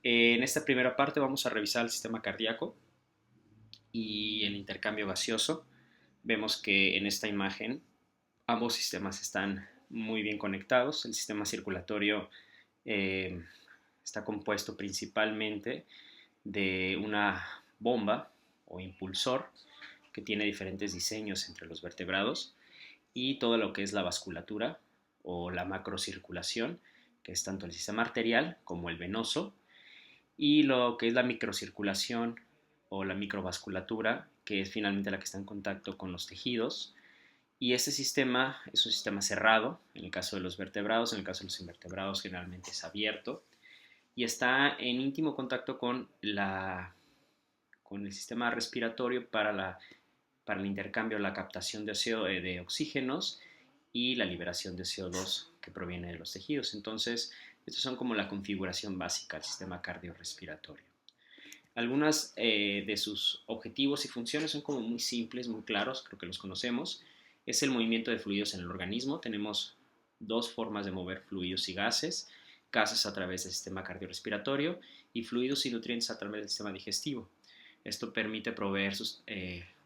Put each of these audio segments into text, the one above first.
En esta primera parte vamos a revisar el sistema cardíaco y el intercambio gaseoso. Vemos que en esta imagen ambos sistemas están muy bien conectados. El sistema circulatorio eh, está compuesto principalmente de una bomba o impulsor que tiene diferentes diseños entre los vertebrados y todo lo que es la vasculatura o la macrocirculación, que es tanto el sistema arterial como el venoso, y lo que es la microcirculación o la microvasculatura, que es finalmente la que está en contacto con los tejidos. Y este sistema es un sistema cerrado, en el caso de los vertebrados, en el caso de los invertebrados generalmente es abierto, y está en íntimo contacto con el sistema respiratorio para el intercambio, la captación de oxígenos y la liberación de CO2 que proviene de los tejidos. Entonces, estos son como la configuración básica del sistema cardiorrespiratorio. Algunas de sus objetivos y funciones son como muy simples, muy claros, creo que los conocemos. Es el movimiento de fluidos en el organismo. Tenemos dos formas de mover fluidos y gases. Gases a través del sistema cardiorrespiratorio y fluidos y nutrientes a través del sistema digestivo. Esto permite proveer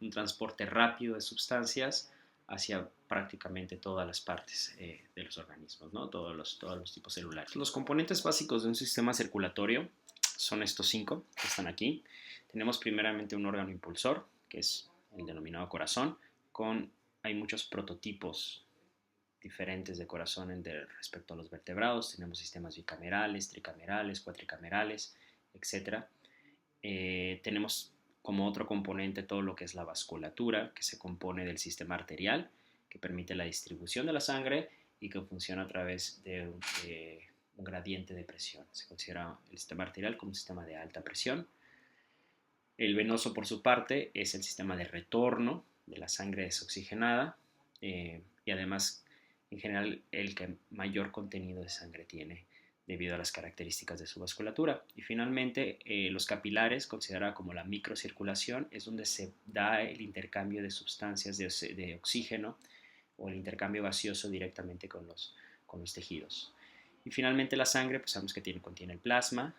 un transporte rápido de sustancias hacia prácticamente todas las partes de los organismos, ¿no? Todos los tipos celulares. Los componentes básicos de un sistema circulatorio son estos 5 que están aquí. Tenemos primeramente un órgano impulsor, que es el denominado corazón. Hay muchos prototipos diferentes de corazón respecto a los vertebrados. Tenemos sistemas bicamerales, tricamerales, cuatricamerales, etc. Tenemos como otro componente todo lo que es la vasculatura, que se compone del sistema arterial, que permite la distribución de la sangre y que funciona a través de un gradiente de presión. Se considera el sistema arterial como un sistema de alta presión. El venoso, por su parte, es el sistema de retorno de la sangre desoxigenada y además, en general, el que mayor contenido de sangre tiene debido a las características de su vasculatura. Y finalmente, los capilares, considerada como la microcirculación, es donde se da el intercambio de sustancias de oxígeno o el intercambio gaseoso directamente con los tejidos. Y finalmente la sangre, pues sabemos que contiene el plasma,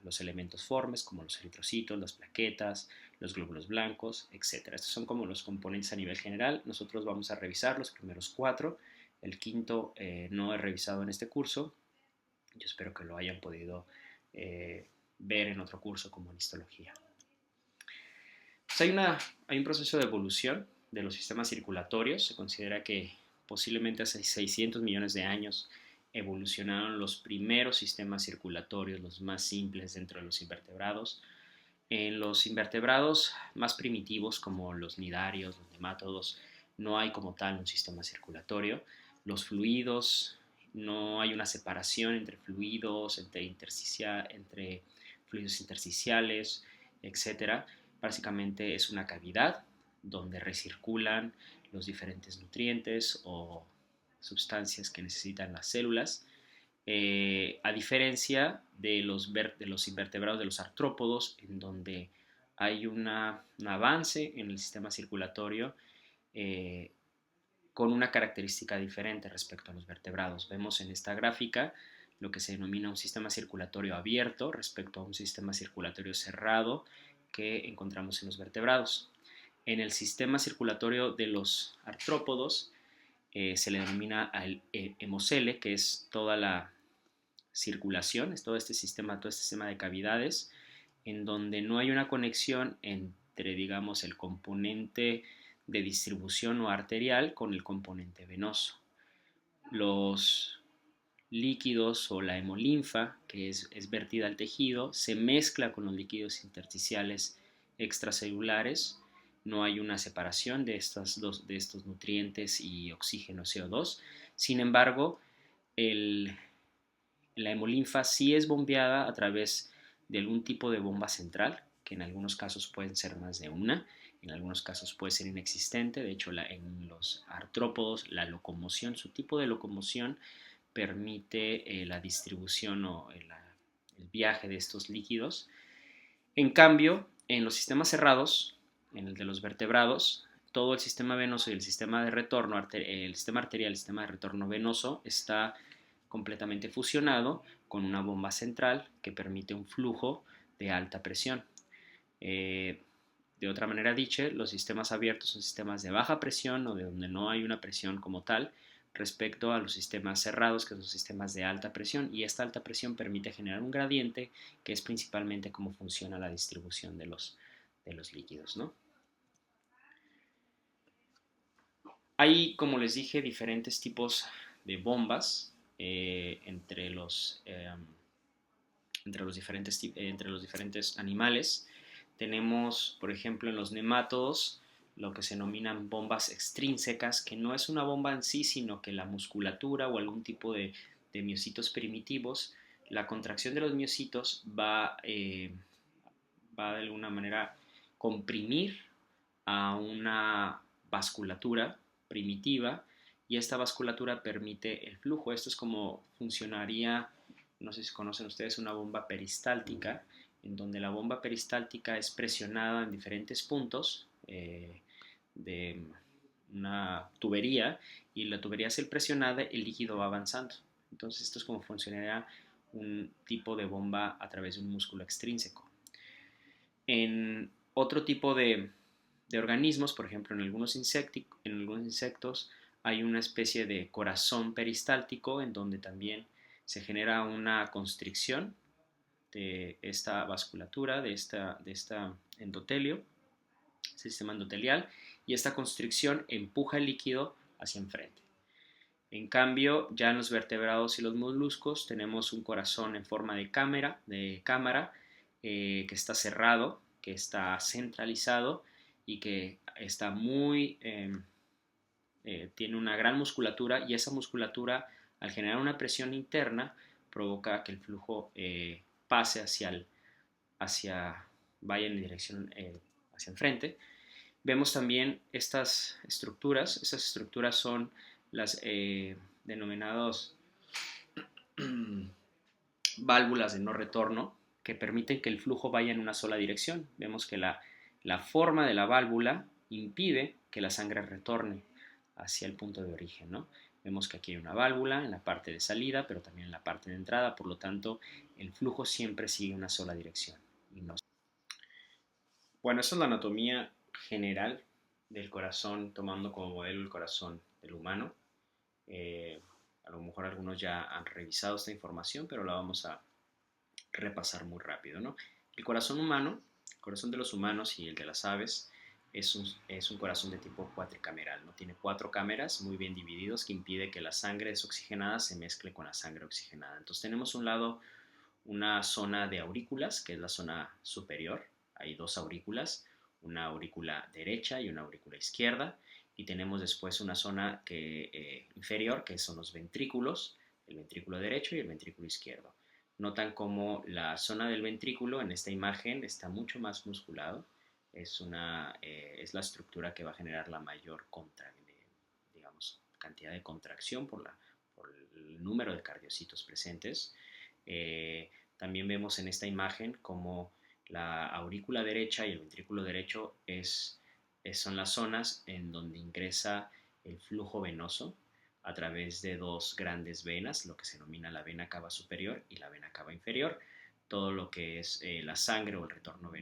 los elementos formes como los eritrocitos, las plaquetas, los glóbulos blancos, etc. Estos son como los componentes a nivel general. Nosotros vamos a revisar los primeros 4. El quinto no he revisado en este curso. Yo espero que lo hayan podido ver en otro curso como en histología. Pues hay un proceso de evolución de los sistemas circulatorios. Se considera que posiblemente hace 600 millones de años evolucionaron los primeros sistemas circulatorios, los más simples dentro de los invertebrados. En los invertebrados más primitivos, como los nidarios, los nemátodos, no hay como tal un sistema circulatorio. Los fluidos, no hay una separación entre fluidos, entre fluidos intersticiales, etc. Básicamente es una cavidad donde recirculan los diferentes nutrientes o sustancias que necesitan las células, a diferencia de los invertebrados, de los artrópodos, en donde hay un avance en el sistema circulatorio con una característica diferente respecto a los vertebrados. Vemos en esta gráfica lo que se denomina un sistema circulatorio abierto respecto a un sistema circulatorio cerrado que encontramos en los vertebrados. En el sistema circulatorio de los artrópodos se le denomina al hemocele, que es toda la circulación, es todo este sistema de cavidades, en donde no hay una conexión entre, digamos, el componente de distribución o arterial con el componente venoso. Los líquidos o la hemolinfa, que es vertida al tejido, se mezcla con los líquidos intersticiales extracelulares. No hay una separación de estos nutrientes y oxígeno CO2. Sin embargo, la hemolinfa sí es bombeada a través de algún tipo de bomba central, que en algunos casos pueden ser más de una, en algunos casos puede ser inexistente. De hecho, en los artrópodos, la locomoción, su tipo de locomoción permite la distribución o el viaje de estos líquidos. En cambio, en los sistemas cerrados, en el de los vertebrados, todo el sistema venoso y el sistema de retorno, el sistema arterial, el sistema de retorno venoso está completamente fusionado con una bomba central que permite un flujo de alta presión. De otra manera dicha, los sistemas abiertos son sistemas de baja presión o de donde no hay una presión como tal respecto a los sistemas cerrados, que son sistemas de alta presión, y esta alta presión permite generar un gradiente que es principalmente cómo funciona la distribución de los líquidos, ¿no? Hay, como les dije, diferentes tipos de bombas entre los diferentes animales. Tenemos, por ejemplo, en los nemátodos lo que se denominan bombas extrínsecas, que no es una bomba en sí, sino que la musculatura o algún tipo de miocitos primitivos, la contracción de los miocitos va de alguna manera comprimir a una vasculatura primitiva y esta vasculatura permite el flujo. Esto es como funcionaría, no sé si conocen ustedes, una bomba peristáltica, en donde la bomba peristáltica es presionada en diferentes puntos de una tubería y la tubería al ser presionada el líquido va avanzando. Entonces esto es como funcionaría un tipo de bomba a través de un músculo extrínseco. En otro tipo de organismos, por ejemplo en algunos insectos, hay una especie de corazón peristáltico en donde también se genera una constricción de esta vasculatura, de esta endotelio, sistema endotelial, y esta constricción empuja el líquido hacia enfrente. En cambio, ya en los vertebrados y los moluscos tenemos un corazón en forma de cámara que está cerrado, que está centralizado y que está tiene una gran musculatura, y esa musculatura, al generar una presión interna, provoca que el flujo pase vaya en dirección hacia enfrente. Vemos también estas estructuras son las denominadas válvulas de no retorno, que permiten que el flujo vaya en una sola dirección. Vemos que la forma de la válvula impide que la sangre retorne hacia el punto de origen, ¿no? Vemos que aquí hay una válvula en la parte de salida, pero también en la parte de entrada, por lo tanto, el flujo siempre sigue una sola dirección. Bueno, esta es la anatomía general del corazón, tomando como modelo el corazón del humano. A lo mejor algunos ya han revisado esta información, pero la vamos a repasar muy rápido, ¿no? El corazón humano, el corazón de los humanos y el de las aves, es un corazón de tipo cuatricameral, ¿no? Tiene 4 cámaras muy bien divididos que impide que la sangre desoxigenada se mezcle con la sangre oxigenada. Entonces tenemos un lado una zona de aurículas, que es la zona superior. Hay 2 aurículas, una aurícula derecha y una aurícula izquierda. Y tenemos después una zona inferior, que son los ventrículos, el ventrículo derecho y el ventrículo izquierdo. Notan como la zona del ventrículo en esta imagen está mucho más musculado. Es la estructura que va a generar la mayor cantidad de contracción por el número de cardiocitos presentes. También vemos en esta imagen como la aurícula derecha y el ventrículo derecho son las zonas en donde ingresa el flujo venoso a través de 2 grandes venas, lo que se denomina la vena cava superior y la vena cava inferior. Todo lo que es la sangre o el retorno de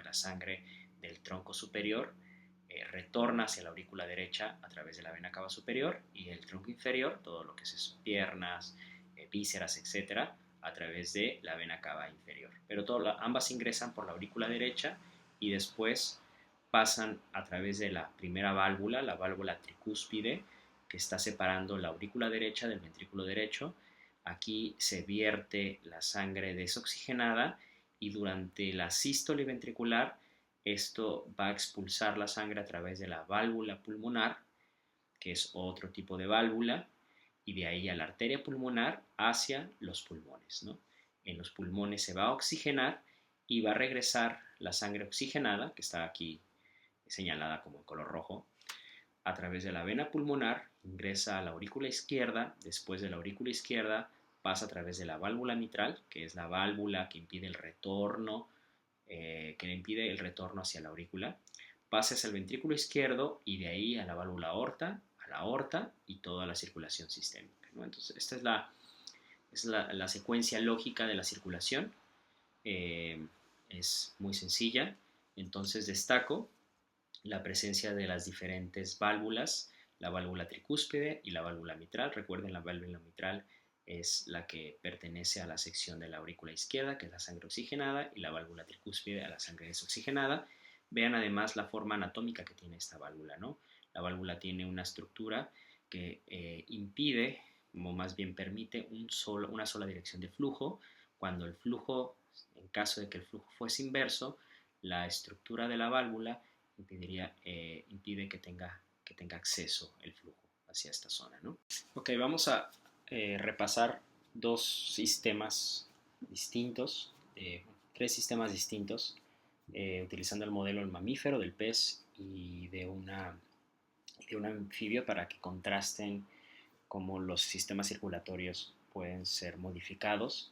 la sangre del tronco superior retorna hacia la aurícula derecha a través de la vena cava superior, y el tronco inferior, todo lo que es piernas, vísceras, etcétera, a través de la vena cava inferior. Pero ambas ingresan por la aurícula derecha y después pasan a través de la primera válvula, la válvula tricúspide, que está separando la aurícula derecha del ventrículo derecho. Aquí se vierte la sangre desoxigenada y durante la sístole ventricular esto va a expulsar la sangre a través de la válvula pulmonar, que es otro tipo de válvula, y de ahí a la arteria pulmonar hacia los pulmones, ¿no? En los pulmones se va a oxigenar y va a regresar la sangre oxigenada, que está aquí señalada como en color rojo, a través de la vena pulmonar, ingresa a la aurícula izquierda, después de la aurícula izquierda pasa a través de la válvula mitral, que es la válvula que impide el retorno hacia la aurícula, pasa hacia el ventrículo izquierdo y de ahí a la válvula aorta, a la aorta y toda la circulación sistémica, ¿no? Entonces, esta es la secuencia lógica de la circulación. Eh, es muy sencilla. Entonces destaco la presencia de las diferentes válvulas, la válvula tricúspide y la válvula mitral. Recuerden, la válvula mitral es la que pertenece a la sección de la aurícula izquierda, que es la sangre oxigenada, y la válvula tricúspide a la sangre desoxigenada. Vean además la forma anatómica que tiene esta válvula, ¿no? La válvula tiene una estructura que impide, o más bien permite, una sola dirección de flujo. Cuando el flujo, en caso de que el flujo fuese inverso, la estructura de la válvula impide que tenga acceso el flujo hacia esta zona, ¿no? Ok, vamos a repasar tres sistemas distintos, utilizando el modelo del mamífero, del pez y de un anfibio para que contrasten cómo los sistemas circulatorios pueden ser modificados.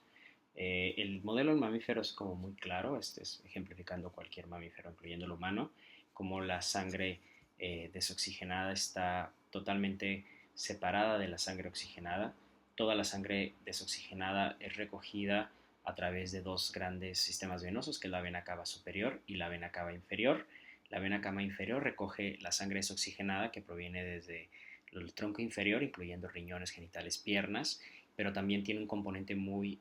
El modelo del mamífero es como muy claro, este es ejemplificando cualquier mamífero, incluyendo el humano, como la sangre desoxigenada está totalmente separada de la sangre oxigenada. Toda la sangre desoxigenada es recogida a través de dos grandes sistemas venosos, que es la vena cava superior y la vena cava inferior. La vena cava inferior recoge la sangre desoxigenada que proviene desde el tronco inferior, incluyendo riñones, genitales, piernas, pero también tiene un componente muy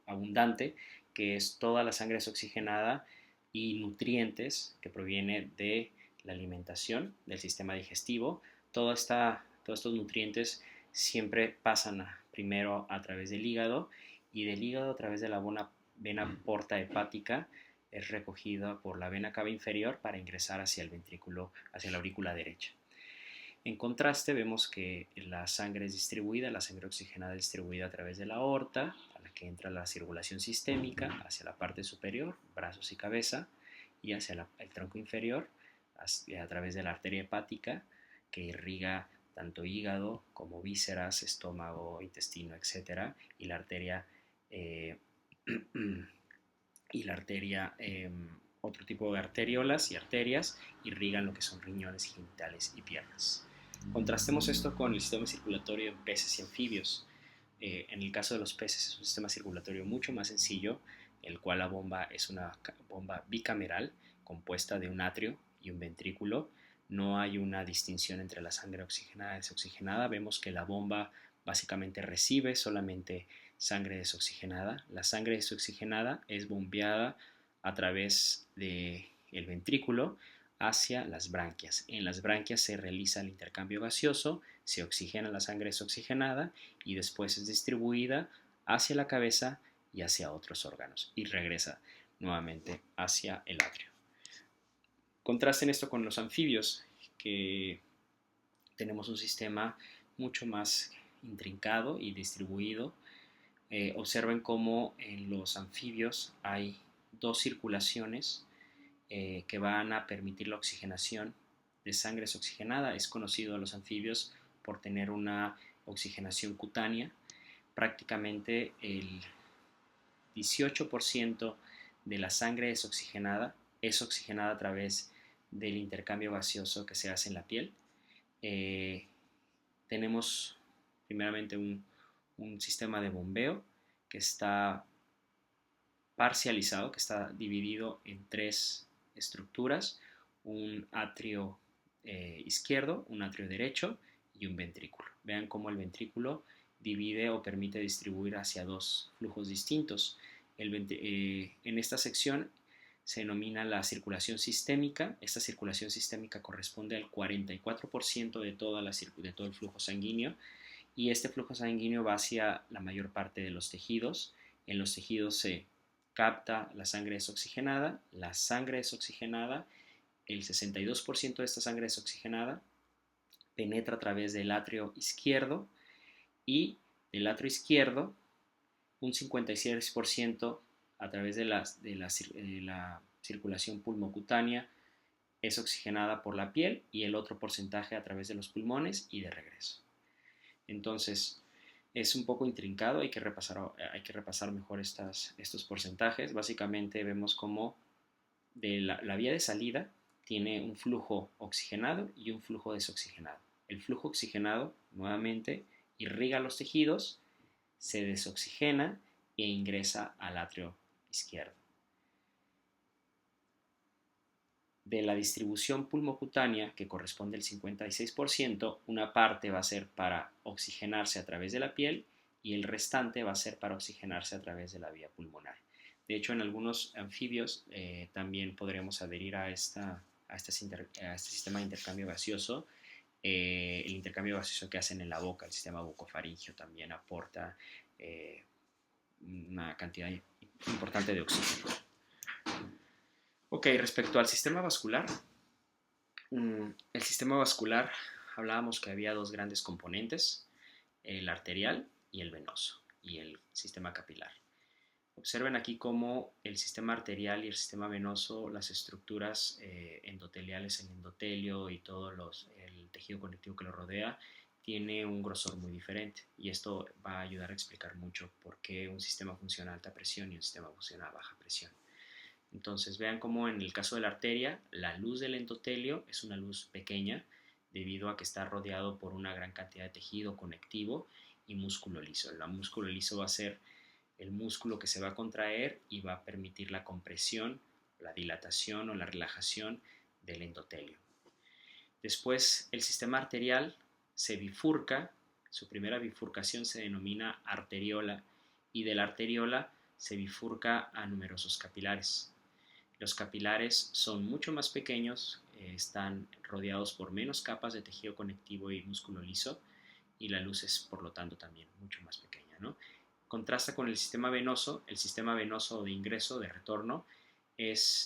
abundante, que es toda la sangre desoxigenada y nutrientes que proviene de la alimentación, del sistema digestivo. Todos estos nutrientes siempre pasan primero a través del hígado, y del hígado a través de la vena porta hepática es recogida por la vena cava inferior para ingresar hacia el ventrículo, hacia la aurícula derecha. En contraste, vemos que la sangre es distribuida, la sangre oxigenada es distribuida a través de la aorta, a la que entra la circulación sistémica hacia la parte superior, brazos y cabeza, y hacia el tronco inferior, a través de la arteria hepática, que irriga tanto hígado como vísceras, estómago, intestino, etc. Y la arteria, eh, otro tipo de arteriolas y arterias, irrigan lo que son riñones, genitales y piernas. Contrastemos esto con el sistema circulatorio en peces y anfibios. En el caso de los peces es un sistema circulatorio mucho más sencillo, el cual la bomba es una bomba bicameral compuesta de un atrio y un ventrículo. No hay una distinción entre la sangre oxigenada y desoxigenada. Vemos que la bomba básicamente recibe solamente sangre desoxigenada. La sangre desoxigenada es bombeada a través del ventrículo hacia las branquias. En las branquias se realiza el intercambio gaseoso, se oxigena la sangre desoxigenada y después es distribuida hacia la cabeza y hacia otros órganos y regresa nuevamente hacia el atrio. Contrasten esto con los anfibios, que tenemos un sistema mucho más intrincado y distribuido. Observen cómo en los anfibios hay dos circulaciones que van a permitir la oxigenación de sangre desoxigenada. Es conocido a los anfibios por tener una oxigenación cutánea. Prácticamente el 18% de la sangre desoxigenada es oxigenada a través del intercambio gaseoso que se hace en la piel. Tenemos primeramente un sistema de bombeo que está parcializado, que está dividido en tres estructuras: un atrio izquierdo, un atrio derecho y un ventrículo. Vean cómo el ventrículo divide o permite distribuir hacia dos flujos distintos. En esta sección se denomina la circulación sistémica. Esta circulación sistémica corresponde al 44% de todo el flujo sanguíneo, y este flujo sanguíneo va hacia la mayor parte de los tejidos. En los tejidos se capta la sangre desoxigenada. La sangre desoxigenada, el 62% de esta sangre desoxigenada penetra a través del atrio izquierdo, y del atrio izquierdo un 56% a través de la circulación pulmocutánea es oxigenada por la piel, y el otro porcentaje a través de los pulmones y de regreso. Entonces, es un poco intrincado, hay que repasar mejor estos porcentajes. Básicamente vemos cómo de la vía de salida tiene un flujo oxigenado y un flujo desoxigenado. El flujo oxigenado nuevamente irriga los tejidos, se desoxigena e ingresa al atrio izquierdo. De la distribución pulmocutánea, que corresponde al 56%, una parte va a ser para oxigenarse a través de la piel y el restante va a ser para oxigenarse a través de la vía pulmonar. De hecho, en algunos anfibios también podremos adherir a este sistema de intercambio gaseoso. El intercambio gaseoso que hacen en la boca, el sistema bucofaringio, también aporta una cantidad importante de oxígeno. Ok, respecto al sistema vascular, el sistema vascular hablábamos que había dos grandes componentes, el arterial y el venoso, y el sistema capilar. Observen aquí cómo el sistema arterial y el sistema venoso, las estructuras endoteliales, el endotelio y todo el tejido conectivo que lo rodea, tiene un grosor muy diferente. Y esto va a ayudar a explicar mucho por qué un sistema funciona a alta presión y un sistema funciona a baja presión. Entonces vean cómo en el caso de la arteria, la luz del endotelio es una luz pequeña debido a que está rodeado por una gran cantidad de tejido conectivo y músculo liso. El músculo liso va a ser el músculo que se va a contraer y va a permitir la compresión, la dilatación o la relajación del endotelio. Después el sistema arterial se bifurca, su primera bifurcación se denomina arteriola y de la arteriola se bifurca a numerosos capilares. Los capilares son mucho más pequeños, están rodeados por menos capas de tejido conectivo y músculo liso y la luz es por lo tanto también mucho más pequeña, ¿no? Contrasta con el sistema venoso de ingreso, de retorno,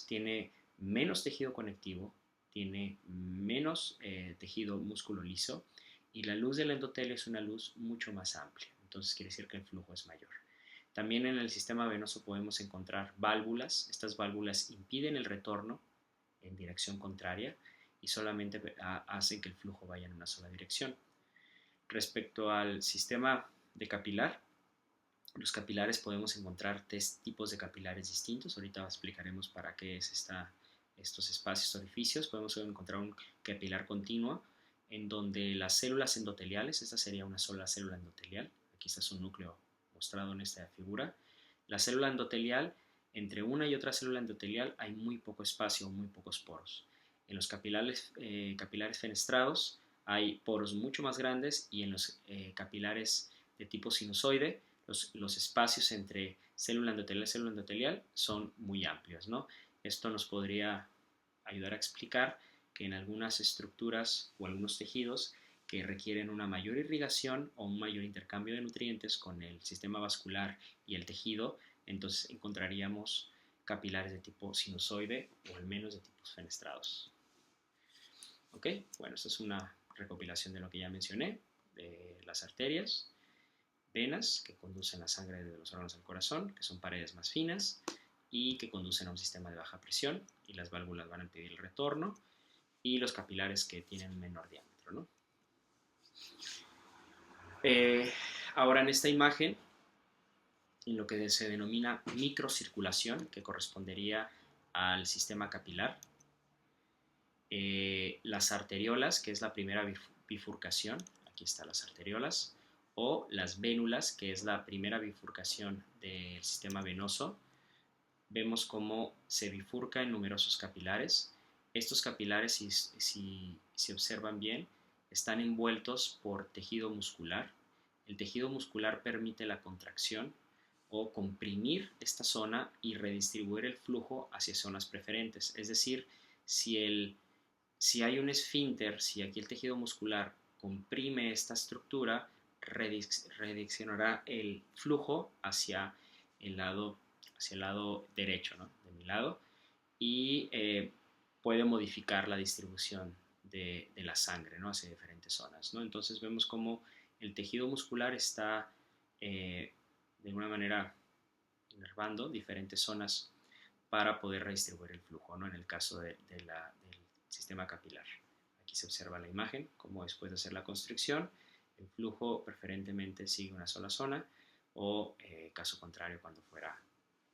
tiene menos tejido conectivo, tiene menos tejido músculo liso y la luz del endotelio es una luz mucho más amplia, entonces quiere decir que el flujo es mayor. También en el sistema venoso podemos encontrar válvulas. Estas válvulas impiden el retorno en dirección contraria y solamente hacen que el flujo vaya en una sola dirección. Respecto al sistema de capilar, los capilares podemos encontrar tres tipos de capilares distintos. Ahorita explicaremos para qué es estos espacios orificios. Podemos encontrar un capilar continuo en donde las células endoteliales, esta sería una sola célula endotelial, aquí está su núcleo mostrado en esta figura. La célula endotelial, entre una y otra célula endotelial hay muy poco espacio, muy pocos poros. En los capilares fenestrados hay poros mucho más grandes y en los capilares de tipo sinusoide los espacios entre célula endotelial y célula endotelial son muy amplios, ¿no? Esto nos podría ayudar a explicar que en algunas estructuras o algunos tejidos que requieren una mayor irrigación o un mayor intercambio de nutrientes con el sistema vascular y el tejido, entonces encontraríamos capilares de tipo sinusoide o al menos de tipos fenestrados. Ok, bueno, esta es una recopilación de lo que ya mencioné, de las arterias, venas que conducen la sangre de los órganos al corazón, que son paredes más finas y que conducen a un sistema de baja presión, y las válvulas van a impedir el retorno, y los capilares que tienen un menor diámetro, ¿no? Ahora en esta imagen, en lo que se denomina microcirculación, que correspondería al sistema capilar, las arteriolas, que es la primera bifurcación, aquí están las arteriolas, o las vénulas, que es la primera bifurcación del sistema venoso, vemos cómo se bifurca en numerosos capilares. Estos capilares, si observan bien, están envueltos por tejido muscular. El tejido muscular permite la contracción o comprimir esta zona y redistribuir el flujo hacia zonas preferentes. Es decir, si hay un esfínter, si aquí el tejido muscular comprime esta estructura, redireccionará el flujo hacia el lado derecho, ¿no? De mi lado, y puede modificar la distribución de la sangre, ¿no? Hacia diferentes zonas, ¿no? Entonces vemos cómo el tejido muscular está de alguna manera inervando diferentes zonas para poder redistribuir el flujo, ¿no? En el caso del sistema capilar. Aquí se observa la imagen, como después de hacer la constricción, el flujo preferentemente sigue una sola zona, o caso contrario cuando fuera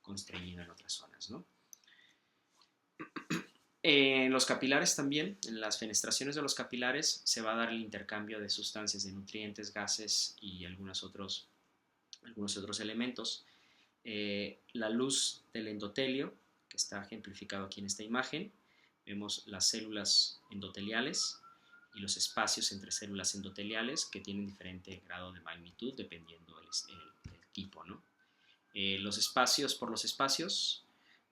constreñido en otras zonas, ¿no? En los capilares también, en las fenestraciones de los capilares, se va a dar el intercambio de sustancias, de nutrientes, gases y algunos otros algunos otros elementos. La luz del endotelio, que está ejemplificado aquí en esta imagen, vemos las células endoteliales y los espacios entre células endoteliales que tienen diferente grado de magnitud dependiendo el tipo, ¿no? Los espacios, por los espacios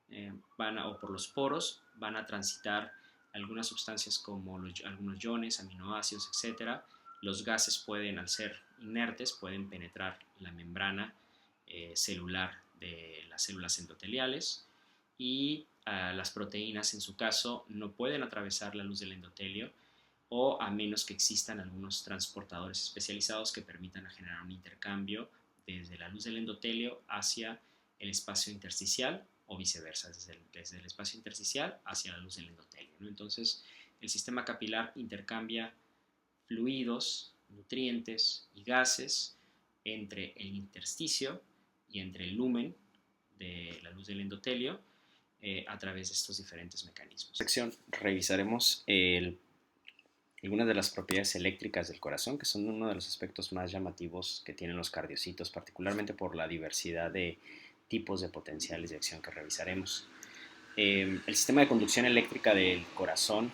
o por los poros van a transitar algunas sustancias como algunos iones, aminoácidos, etcétera. Los gases pueden, al ser inertes, pueden penetrar la membrana celular de las células endoteliales y las proteínas, en su caso, no pueden atravesar la luz del endotelio o a menos que existan algunos transportadores especializados que permitan generar un intercambio desde la luz del endotelio hacia el espacio intersticial o viceversa, desde el espacio intersticial hacia la luz del endotelio, ¿no? Entonces, el sistema capilar intercambia fluidos, nutrientes y gases entre el intersticio y entre el lumen de la luz del endotelio a través de estos diferentes mecanismos. En esta sección revisaremos algunas de las propiedades eléctricas del corazón, que son uno de los aspectos más llamativos que tienen los cardiocitos, particularmente por la diversidad de tipos de potenciales de acción que revisaremos. El sistema de conducción eléctrica del corazón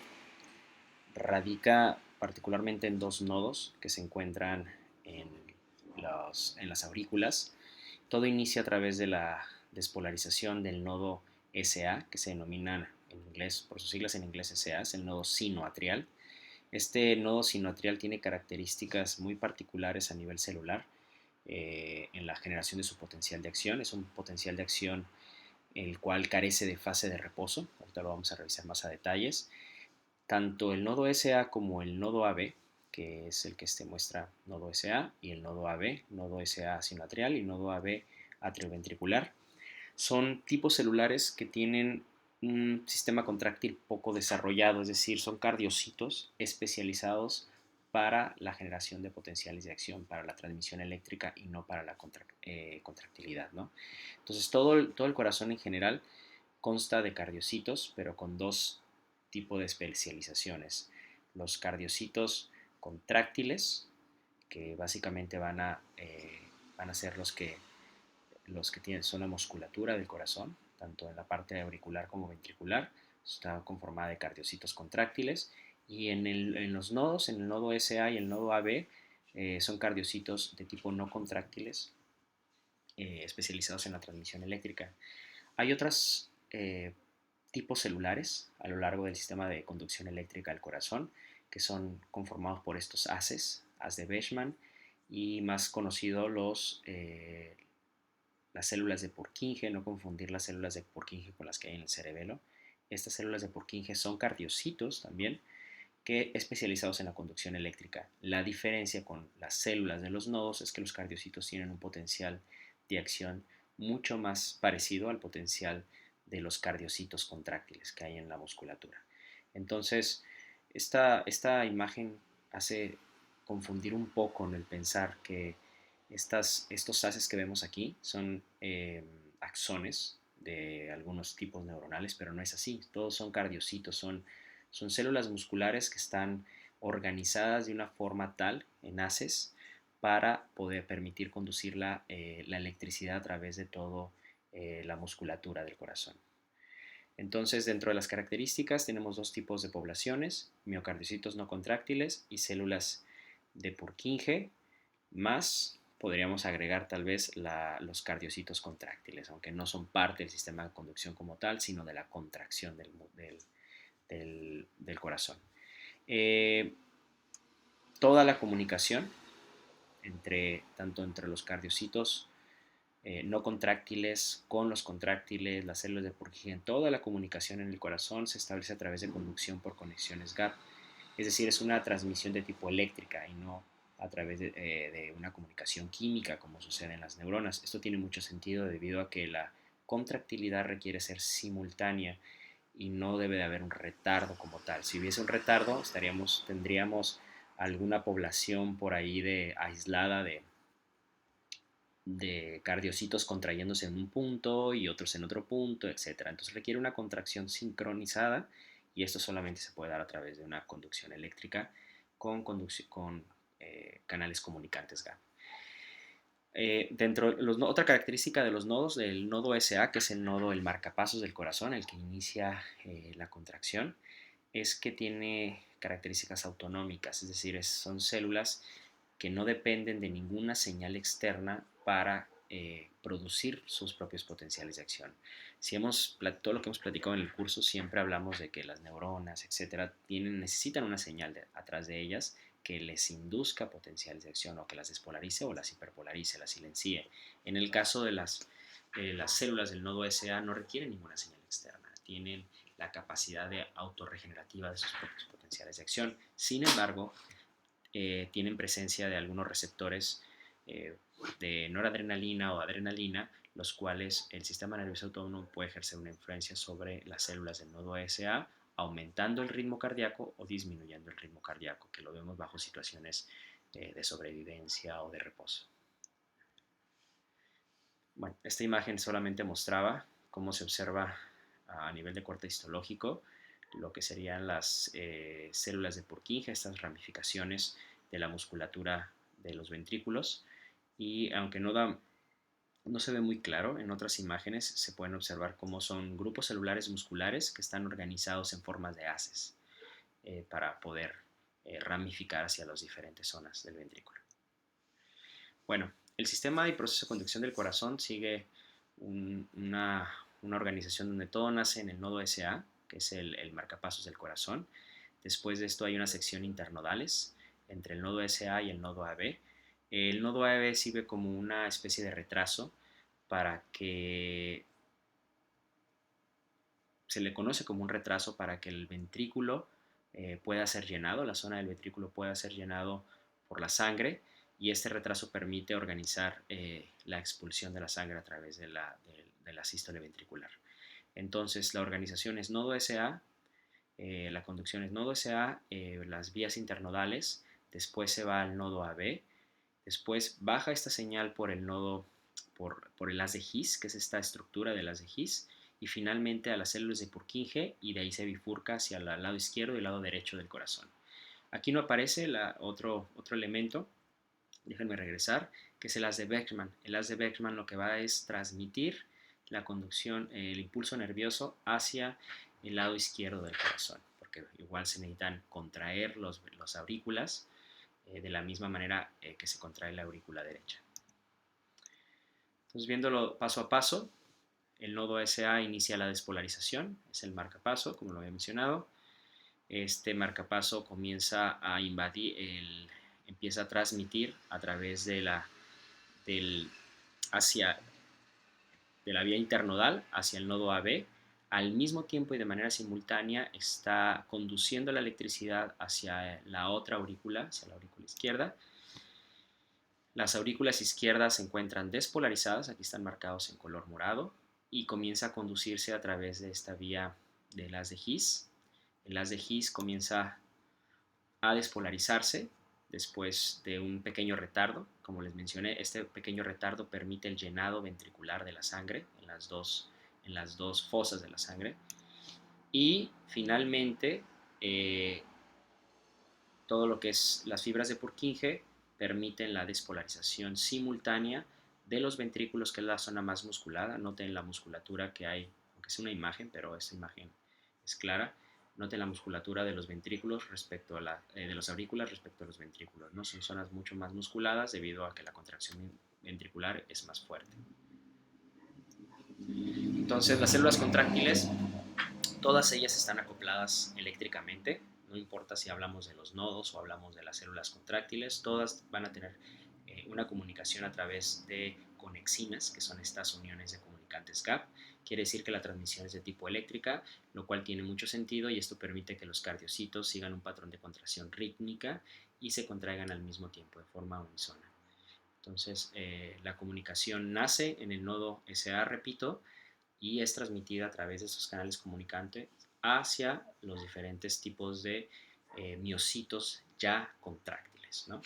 radica particularmente en dos nodos que se encuentran en las aurículas. Todo inicia a través de la despolarización del nodo SA, que se denomina en inglés, por sus siglas en inglés SA, es el nodo sinoatrial. Este nodo sinoatrial tiene características muy particulares a nivel celular en la generación de su potencial de acción. Es un potencial de acción el cual carece de fase de reposo. Ahorita lo vamos a revisar más a detalles. Tanto el nodo SA como el nodo AB, que es el que muestra nodo SA, y el nodo AB, nodo SA sinoatrial y nodo AB atrioventricular, son tipos celulares que tienen un sistema contráctil poco desarrollado, es decir, son cardiocitos especializados para la generación de potenciales de acción, para la transmisión eléctrica y no para la contractilidad, ¿no? Entonces, todo el corazón en general consta de cardiocitos, pero con dos tipos de especializaciones. Los cardiocitos contráctiles, que básicamente van a ser los que son la musculatura del corazón, tanto en la parte auricular como ventricular, está conformada de cardiocitos contráctiles, y en los nodos, en el nodo SA y el nodo AB, son cardiocitos de tipo no contráctiles, especializados en la transmisión eléctrica. Hay otros tipos celulares a lo largo del sistema de conducción eléctrica del corazón, que son conformados por estos haces, haz de Weishman, y más conocido las células de Purkinje, no confundir las células de Purkinje con las que hay en el cerebelo. Estas células de Purkinje son cardiocitos también, que especializados en la conducción eléctrica. La diferencia con las células de los nodos es que los cardiocitos tienen un potencial de acción mucho más parecido al potencial de los cardiocitos contráctiles que hay en la musculatura. Entonces, esta imagen hace confundir un poco en el pensar que estos haces que vemos aquí son axones de algunos tipos neuronales, pero no es así. Todos son cardiocitos, son células musculares que están organizadas de una forma tal en haces para poder permitir conducir la electricidad a través de toda la musculatura del corazón. Entonces, dentro de las características tenemos dos tipos de poblaciones: miocardiocitos no contráctiles y células de Purkinje, más podríamos agregar tal vez los cardiocitos contráctiles, aunque no son parte del sistema de conducción como tal, sino de la contracción del corazón. Toda la comunicación tanto entre los cardiocitos no contráctiles con los contráctiles, las células de Purkinje, toda la comunicación en el corazón se establece a través de conducción por conexiones gap. Es decir, es una transmisión de tipo eléctrica y no a través de una comunicación química como sucede en las neuronas. Esto tiene mucho sentido debido a que la contractilidad requiere ser simultánea y no debe de haber un retardo como tal. Si hubiese un retardo, tendríamos alguna población por ahí aislada de cardiocitos contrayéndose en un punto y otros en otro punto, etcétera. Entonces requiere una contracción sincronizada y esto solamente se puede dar a través de una conducción eléctrica con canales comunicantes GAP. Otra característica de los nodos, del nodo SA, que es el nodo, el marcapasos del corazón, el que inicia la contracción, es que tiene características autonómicas, es decir, son células que no dependen de ninguna señal externa para producir sus propios potenciales de acción. Todo lo que hemos platicado en el curso, siempre hablamos de que las neuronas, etcétera, necesitan una señal atrás de ellas que les induzca potenciales de acción o que las despolarice o las hiperpolarice, las silencie. En el caso de las células del nodo SA no requieren ninguna señal externa, tienen la capacidad de autorregenerativa de sus propios potenciales de acción. Sin embargo, tienen presencia de algunos receptores de noradrenalina o adrenalina, los cuales el sistema nervioso autónomo puede ejercer una influencia sobre las células del nodo SA, aumentando el ritmo cardíaco o disminuyendo el ritmo cardíaco, que lo vemos bajo situaciones de sobrevivencia o de reposo. Bueno, esta imagen solamente mostraba cómo se observa a nivel de corte histológico lo que serían las células de Purkinje, estas ramificaciones de la musculatura de los ventrículos, y aunque no se ve muy claro, en otras imágenes se pueden observar cómo son grupos celulares musculares que están organizados en formas de haces para poder ramificar hacia las diferentes zonas del ventrículo. Bueno, el sistema y proceso de conducción del corazón sigue una organización donde todo nace en el nodo SA, que es el marcapasos del corazón. Después de esto hay una sección internodales entre el nodo SA y el nodo AB. El nodo AB sirve como una especie de retraso para que se le conoce como un retraso para que el ventrículo pueda ser llenado, la zona del ventrículo pueda ser llenado por la sangre, y este retraso permite organizar la expulsión de la sangre a través de la sístole ventricular. Entonces la organización es nodo SA, la conducción es nodo SA, las vías internodales, después se va al nodo AB, después baja esta señal por el nodo, por el haz de His, que es esta estructura del haz de His, y finalmente a las células de Purkinje, y de ahí se bifurca hacia el lado izquierdo y el lado derecho del corazón. Aquí no aparece otro elemento, déjenme regresar, que es el haz de Beckman. El haz de Beckman lo que va es transmitir la conducción, el impulso nervioso hacia el lado izquierdo del corazón, porque igual se necesitan contraer los aurículas de la misma manera que se contrae la aurícula derecha. Entonces, viéndolo paso a paso, el nodo SA inicia la despolarización, es el marcapaso, como lo había mencionado. Este marcapaso comienza a invadir, empieza a transmitir a través de la vía internodal hacia el nodo AB. Al mismo tiempo y de manera simultánea está conduciendo la electricidad hacia la otra aurícula, hacia la aurícula izquierda. Las aurículas izquierdas se encuentran despolarizadas, aquí están marcados en color morado, y comienza a conducirse a través de esta vía del haz de His. El haz de His comienza a despolarizarse después de un pequeño retardo. Como les mencioné, este pequeño retardo permite el llenado ventricular de la sangre en las dos fosas de la sangre. Y finalmente, todo lo que es las fibras de Purkinje permiten la despolarización simultánea de los ventrículos, que es la zona más musculada. Noten la musculatura que hay, aunque es una imagen, pero esta imagen es clara. Noten la musculatura de los ventrículos respecto a de los aurículas respecto a los ventrículos, ¿no? Son zonas mucho más musculadas debido a que la contracción ventricular es más fuerte. Entonces, las células contráctiles, todas ellas están acopladas eléctricamente. No importa si hablamos de los nodos o hablamos de las células contráctiles, todas van a tener una comunicación a través de conexinas, que son estas uniones de comunicantes gap. Quiere decir que la transmisión es de tipo eléctrica, lo cual tiene mucho sentido, y esto permite que los cardiocitos sigan un patrón de contracción rítmica y se contraigan al mismo tiempo de forma unísona. Entonces, la comunicación nace en el nodo SA, repito, y es transmitida a través de estos canales comunicantes hacia los diferentes tipos de miocitos ya contráctiles, ¿no?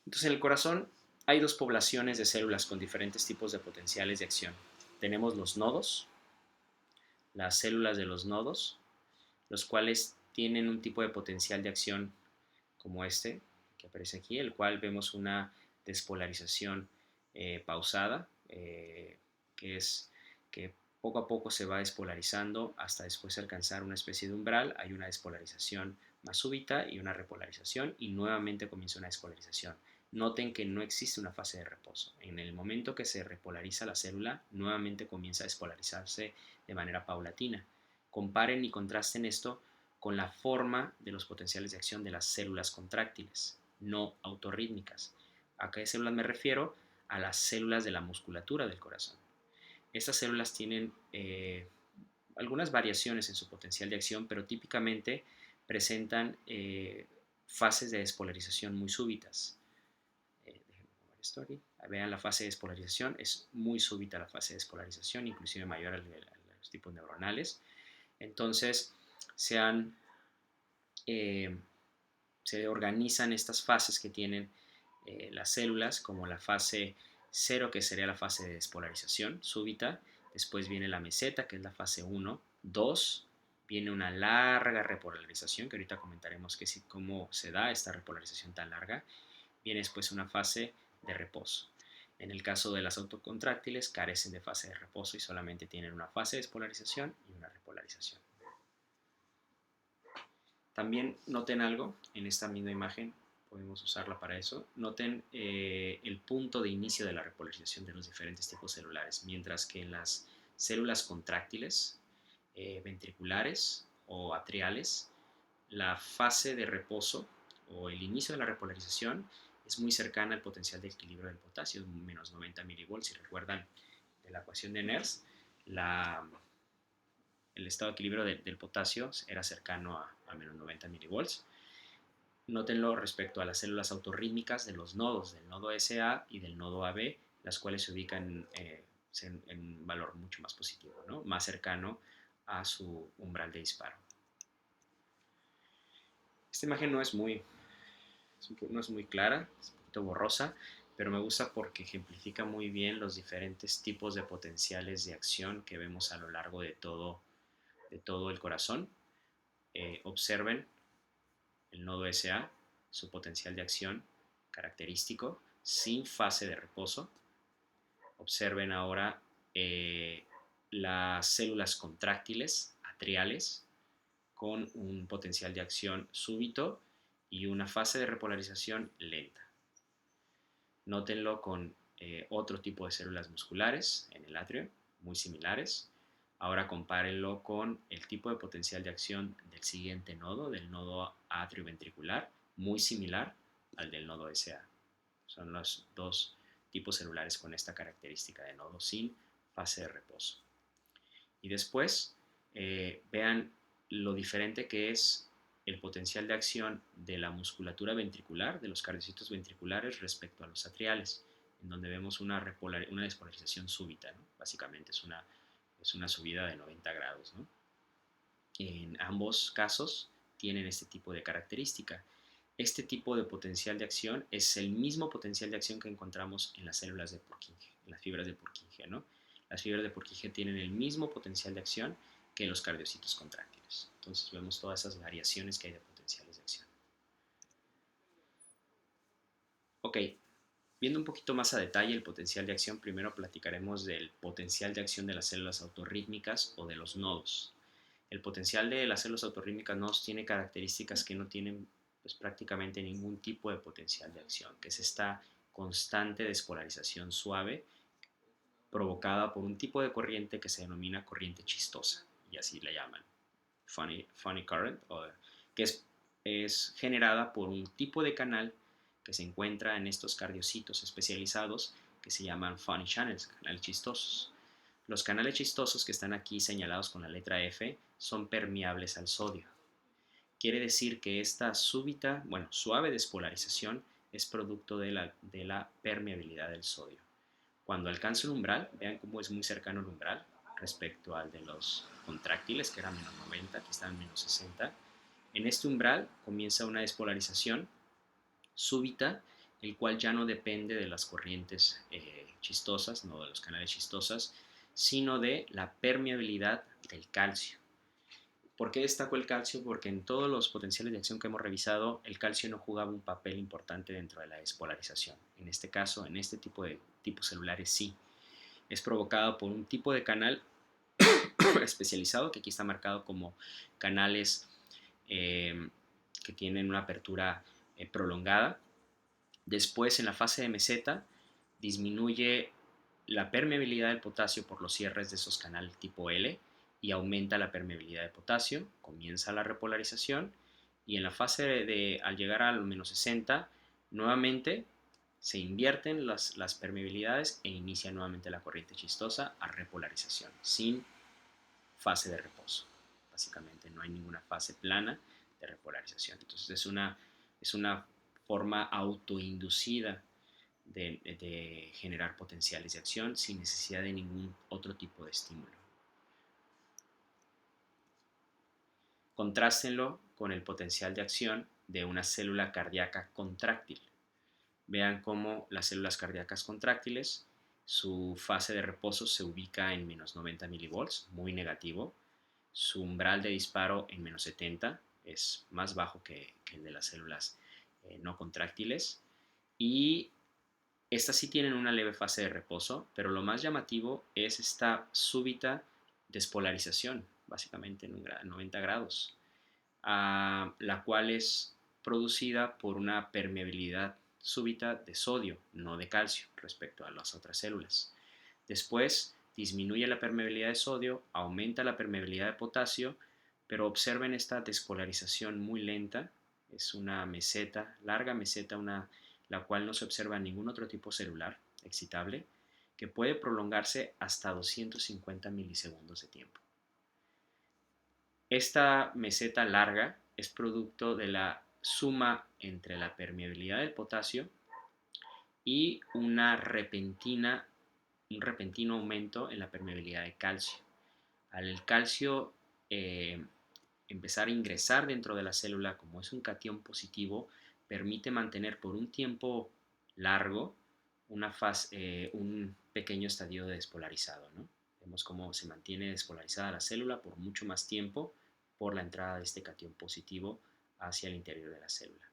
Entonces, en el corazón hay dos poblaciones de células con diferentes tipos de potenciales de acción. Tenemos los nodos, las células de los nodos, los cuales tienen un tipo de potencial de acción como este, que aparece aquí, el cual vemos una despolarización pausada, que es que poco a poco se va despolarizando hasta después alcanzar una especie de umbral. Hay una despolarización más súbita y una repolarización, y nuevamente comienza una despolarización. Noten que no existe una fase de reposo. En el momento que se repolariza la célula, nuevamente comienza a despolarizarse de manera paulatina. Comparen y contrasten esto con la forma de los potenciales de acción de las células contráctiles, no autorrítmicas. ¿A qué células me refiero? A las células de la musculatura del corazón. Estas células tienen algunas variaciones en su potencial de acción, pero típicamente presentan fases de despolarización muy súbitas. Déjenme poner esto aquí. Vean la fase de despolarización, es muy súbita la fase de despolarización, inclusive mayor a los tipos neuronales. Entonces, eh, se organizan estas fases que tienen las células, como la fase 0, que sería la fase de despolarización súbita. Después viene la meseta, que es la fase 1. 2, viene una larga repolarización, que ahorita comentaremos cómo se da esta repolarización tan larga. Viene después una fase de reposo. En el caso de las autocontráctiles, carecen de fase de reposo y solamente tienen una fase de despolarización y una repolarización. También noten algo en esta misma imagen, podemos usarla para eso. Noten el punto de inicio de la repolarización de los diferentes tipos celulares, mientras que en las células contráctiles, ventriculares o atriales, la fase de reposo o el inicio de la repolarización es muy cercana al potencial de equilibrio del potasio, menos 90 milivolts. Si recuerdan de la ecuación de Nernst, el estado de equilibrio del potasio era cercano a menos 90 milivolts. Nótenlo respecto a las células autorrítmicas de los nodos, del nodo SA y del nodo AB, las cuales se ubican en un valor mucho más positivo, ¿no? Más cercano a su umbral de disparo. Esta imagen no es muy clara, es un poquito borrosa, pero me gusta porque ejemplifica muy bien los diferentes tipos de potenciales de acción que vemos a lo largo de todo el corazón. Observen el nodo SA, su potencial de acción característico, sin fase de reposo. Observen ahora las células contráctiles atriales con un potencial de acción súbito y una fase de repolarización lenta. Nótenlo con otro tipo de células musculares en el atrio, muy similares. Ahora compárenlo con el tipo de potencial de acción del siguiente nodo, del nodo atrioventricular, muy similar al del nodo SA. Son los dos tipos celulares con esta característica de nodo sin fase de reposo. Y después vean lo diferente que es el potencial de acción de la musculatura ventricular, de los cardiocitos ventriculares respecto a los atriales, en donde vemos una despolarización súbita, ¿no? Básicamente es una subida de 90 grados, ¿no? En ambos casos tienen este tipo de característica. Este tipo de potencial de acción es el mismo potencial de acción que encontramos en las células de Purkinje, en las fibras de Purkinje, ¿no? Las fibras de Purkinje tienen el mismo potencial de acción que los cardiocitos contráctiles. Entonces vemos todas esas variaciones que hay de potenciales de acción. Ok, viendo un poquito más a detalle el potencial de acción, primero platicaremos del potencial de acción de las células autorrítmicas o de los nodos. El potencial de las células autorrítmicas nodos tiene características que no tienen pues, prácticamente ningún tipo de potencial de acción, que es esta constante despolarización suave provocada por un tipo de corriente que se denomina corriente chistosa, y así la llaman, funny current, que es generada por un tipo de canal que se encuentra en estos cardiocitos especializados que se llaman funny channels, canales chistosos. Los canales chistosos que están aquí señalados con la letra F son permeables al sodio. Quiere decir que esta suave despolarización es producto de la permeabilidad del sodio. Cuando alcanza un umbral, vean cómo es muy cercano el umbral respecto al de los contráctiles, que era menos 90, aquí están menos 60. En este umbral comienza una despolarización súbita, el cual ya no depende de las corrientes chistosas, no de los canales chistosas, sino de la permeabilidad del calcio. ¿Por qué destaco el calcio? Porque en todos los potenciales de acción que hemos revisado, el calcio no jugaba un papel importante dentro de la despolarización. En este caso, en este tipo de tipos celulares sí. Es provocado por un tipo de canal especializado, que aquí está marcado como canales eh, que tienen una apertura prolongada. Después, en la fase de meseta, disminuye la permeabilidad del potasio por los cierres de esos canales tipo L y aumenta la permeabilidad de potasio, comienza la repolarización y en la fase al llegar al menos 60, nuevamente se invierten las permeabilidades e inicia nuevamente la corriente chistosa a repolarización, sin fase de reposo. Básicamente no hay ninguna fase plana de repolarización. Entonces es una forma autoinducida de generar potenciales de acción sin necesidad de ningún otro tipo de estímulo. Contrástenlo con el potencial de acción de una célula cardíaca contráctil. Vean cómo las células cardíacas contráctiles, su fase de reposo se ubica en menos 90 milivolts, muy negativo. Su umbral de disparo en menos 70 es más bajo que el de las células no contráctiles. Y estas sí tienen una leve fase de reposo, pero lo más llamativo es esta súbita despolarización, básicamente en 90 grados, la cual es producida por una permeabilidad súbita de sodio, no de calcio, respecto a las otras células. Después disminuye la permeabilidad de sodio, aumenta la permeabilidad de potasio, pero observen esta despolarización muy lenta. Es una meseta, larga meseta, la cual no se observa en ningún otro tipo celular excitable, que puede prolongarse hasta 250 milisegundos de tiempo. Esta meseta larga es producto de la suma entre la permeabilidad del potasio y un repentino aumento en la permeabilidad de calcio. Al el calcio empezar a ingresar dentro de la célula, como es un catión positivo, permite mantener por un tiempo largo un pequeño estadio despolarizado, ¿no? Vemos cómo se mantiene despolarizada la célula por mucho más tiempo por la entrada de este catión positivo hacia el interior de la célula.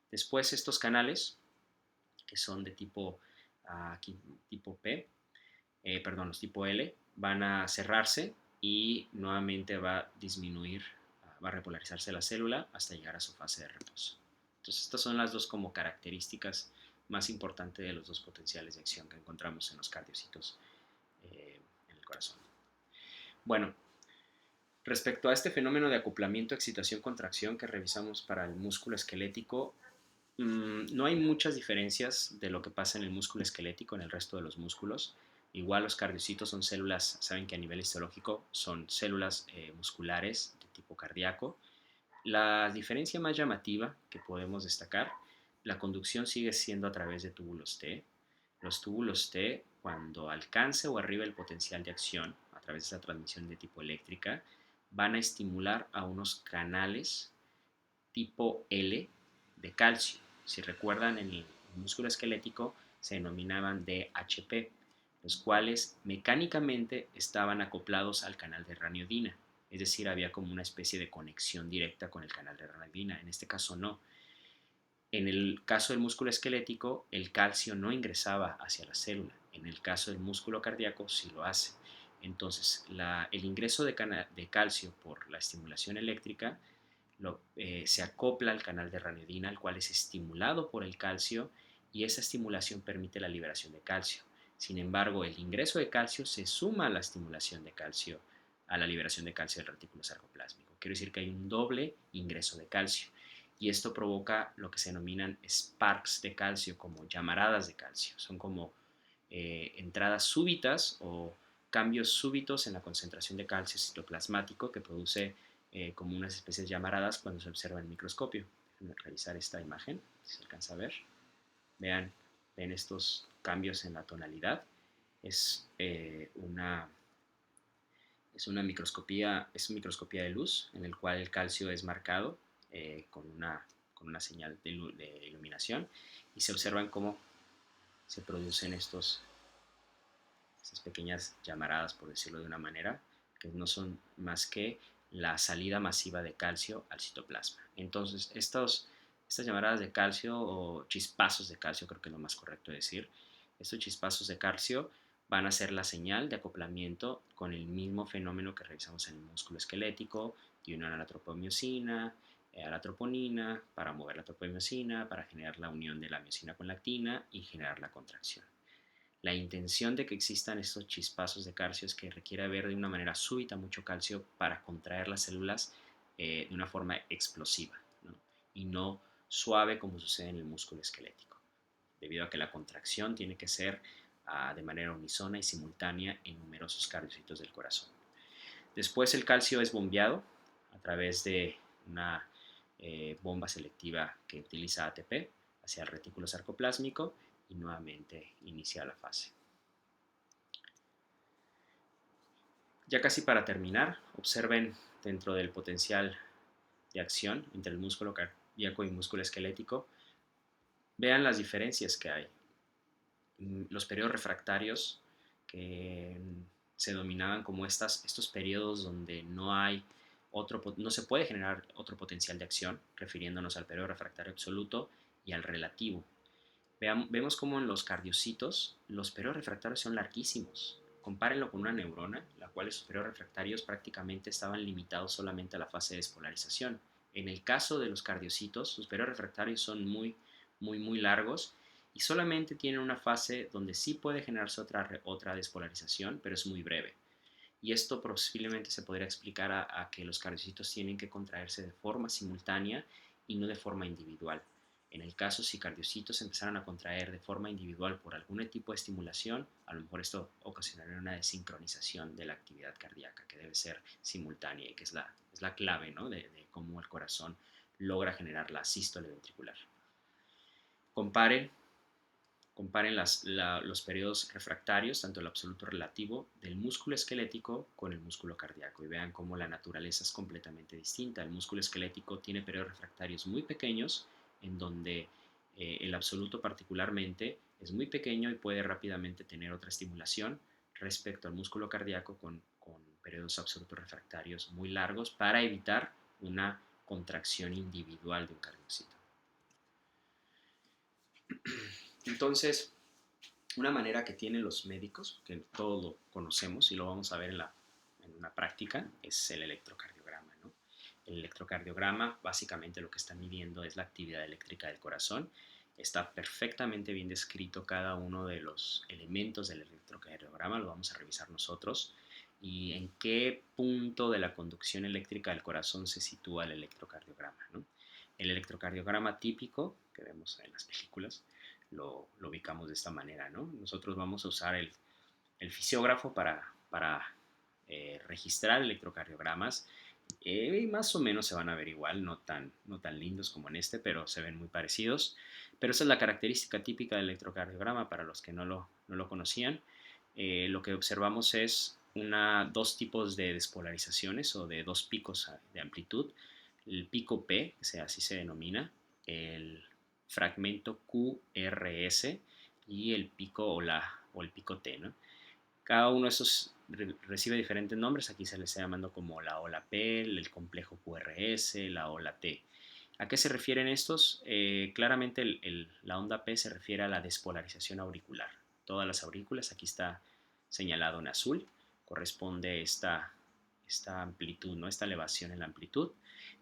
Después estos canales, que son de tipo P, los tipo L, van a cerrarse y nuevamente va a disminuir, va a repolarizarse la célula hasta llegar a su fase de reposo. Entonces estas son las dos como características más importantes de los dos potenciales de acción que encontramos en los cardiocitos en el corazón. Bueno, respecto a este fenómeno de acoplamiento, excitación, contracción que revisamos para el músculo esquelético, no hay muchas diferencias de lo que pasa en el músculo esquelético en el resto de los músculos. Igual los cardiocitos son células, saben que a nivel histológico son células musculares de tipo cardíaco. La diferencia más llamativa que podemos destacar, la conducción sigue siendo a través de túbulos T. Los túbulos T, cuando alcance o arriba el potencial de acción a través de esa transmisión de tipo eléctrica, van a estimular a unos canales tipo L de calcio. Si recuerdan, en el músculo esquelético se denominaban DHP, los cuales mecánicamente estaban acoplados al canal de raniodina. Es decir, había como una especie de conexión directa con el canal de raniodina. En este caso no. En el caso del músculo esquelético, el calcio no ingresaba hacia la célula. En el caso del músculo cardíaco, sí lo hace. Entonces, el ingreso de calcio por la estimulación eléctrica se acopla al canal de raniodina, el cual es estimulado por el calcio y esa estimulación permite la liberación de calcio. Sin embargo, el ingreso de calcio se suma a la estimulación de calcio, a la liberación de calcio del retículo sarcoplásmico. Quiere decir que hay un doble ingreso de calcio y esto provoca lo que se denominan sparks de calcio, como llamaradas de calcio. Son como entradas súbitas o cambios súbitos en la concentración de calcio citoplasmático que produce como unas especies llamaradas cuando se observa en el microscopio. Déjenme revisar esta imagen, si se alcanza a ver. Ven estos cambios en la tonalidad. Es una microscopía de luz en el cual el calcio es marcado con una señal de iluminación y se observan cómo se producen estas pequeñas llamaradas, por decirlo de una manera, que no son más que la salida masiva de calcio al citoplasma. Entonces, estas llamaradas de calcio o chispazos de calcio, creo que es lo más correcto decir, estos chispazos de calcio van a ser la señal de acoplamiento con el mismo fenómeno que revisamos en el músculo esquelético, de unión a la tropomiosina, a la troponina, para mover la tropomiosina, para generar la unión de la miosina con la actina y generar la contracción. La intención de que existan estos chispazos de calcio es que requiere haber de una manera súbita mucho calcio para contraer las células de una forma explosiva, ¿no? Y no suave como sucede en el músculo esquelético, debido a que la contracción tiene que ser de manera unisona y simultánea en numerosos cardiocitos del corazón. Después el calcio es bombeado a través de una bomba selectiva que utiliza ATP hacia el retículo sarcoplásmico y nuevamente inicia la fase. Ya casi para terminar, observen dentro del potencial de acción entre el músculo cardíaco y el músculo esquelético, vean las diferencias que hay. Los periodos refractarios que se dominaban como estos periodos donde no se puede generar otro potencial de acción, refiriéndonos al periodo refractario absoluto y al relativo. Vemos como en los cardiocitos los periodos refractarios son larguísimos. Compárenlo con una neurona, la cual sus periodos refractarios prácticamente estaban limitados solamente a la fase de despolarización. En el caso de los cardiocitos, sus periodos refractarios son muy largos y solamente tienen una fase donde sí puede generarse otra despolarización, pero es muy breve. Y esto posiblemente se podría explicar a que los cardiocitos tienen que contraerse de forma simultánea y no de forma individual. En el caso, si cardiocitos empezaran a contraer de forma individual por algún tipo de estimulación, a lo mejor esto ocasionaría una desincronización de la actividad cardíaca, que debe ser simultánea y que es la clave, ¿no?, de cómo el corazón logra generar la sístole ventricular. Comparen los periodos refractarios, tanto el absoluto relativo, del músculo esquelético con el músculo cardíaco y vean cómo la naturaleza es completamente distinta. El músculo esquelético tiene periodos refractarios muy pequeños, en donde el absoluto particularmente es muy pequeño y puede rápidamente tener otra estimulación respecto al músculo cardíaco con periodos absolutos refractarios muy largos para evitar una contracción individual de un cardiocito. Entonces, una manera que tienen los médicos, que todos lo conocemos y lo vamos a ver en una práctica, es el electrocardiograma, ¿no? El electrocardiograma básicamente lo que está midiendo es la actividad eléctrica del corazón. Está perfectamente bien descrito cada uno de los elementos del electrocardiograma, lo vamos a revisar nosotros, y en qué punto de la conducción eléctrica del corazón se sitúa el electrocardiograma, ¿no? El electrocardiograma típico que vemos en las películas lo ubicamos de esta manera, ¿no? Nosotros vamos a usar el fisiógrafo para registrar electrocardiogramas y más o menos se van a ver igual, no tan lindos como en este, pero se ven muy parecidos. Pero esa es la característica típica del electrocardiograma para los que no lo conocían. Lo que observamos es dos tipos de despolarizaciones o de dos picos de amplitud. El pico P, así se denomina, el fragmento QRS y el pico o el pico T, ¿no? Cada uno de esos recibe diferentes nombres, aquí se les está llamando como la ola P, el complejo QRS, la ola T. ¿A qué se refieren estos? Claramente la onda P se refiere a la despolarización auricular. Todas las aurículas, aquí está señalado en azul, corresponde esta amplitud, ¿no?, esta elevación en la amplitud.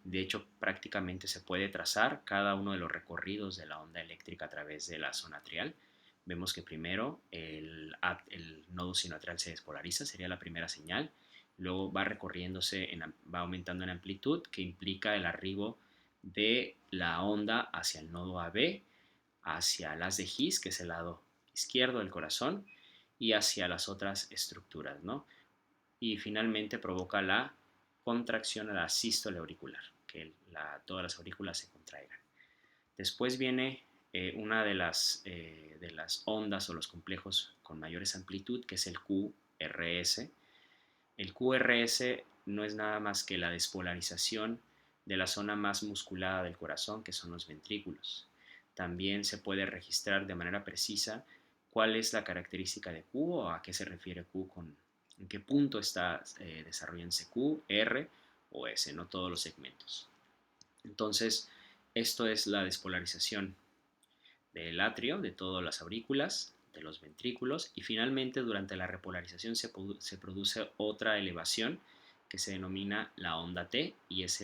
De hecho, prácticamente se puede trazar cada uno de los recorridos de la onda eléctrica a través de la zona atrial. Vemos que primero el nodo sinoatrial se despolariza, sería la primera señal. Luego va recorriéndose, va aumentando en amplitud, que implica el arribo de la onda hacia el nodo AB, hacia el haz de His, que es el lado izquierdo del corazón, y hacia las otras estructuras, ¿no? Y finalmente provoca la contracción a la sístole auricular, que todas las aurículas se contraigan. Después viene una de las ondas o los complejos con mayores amplitud, que es el QRS. El QRS no es nada más que la despolarización de la zona más musculada del corazón, que son los ventrículos. También se puede registrar de manera precisa cuál es la característica de Q o a qué se refiere Q, en qué punto está desarrollándose Q, R o S, no todos los segmentos. Entonces, esto es la despolarización del atrio, de todas las aurículas, de los ventrículos, y finalmente durante la repolarización se produce otra elevación que se denomina la onda T y es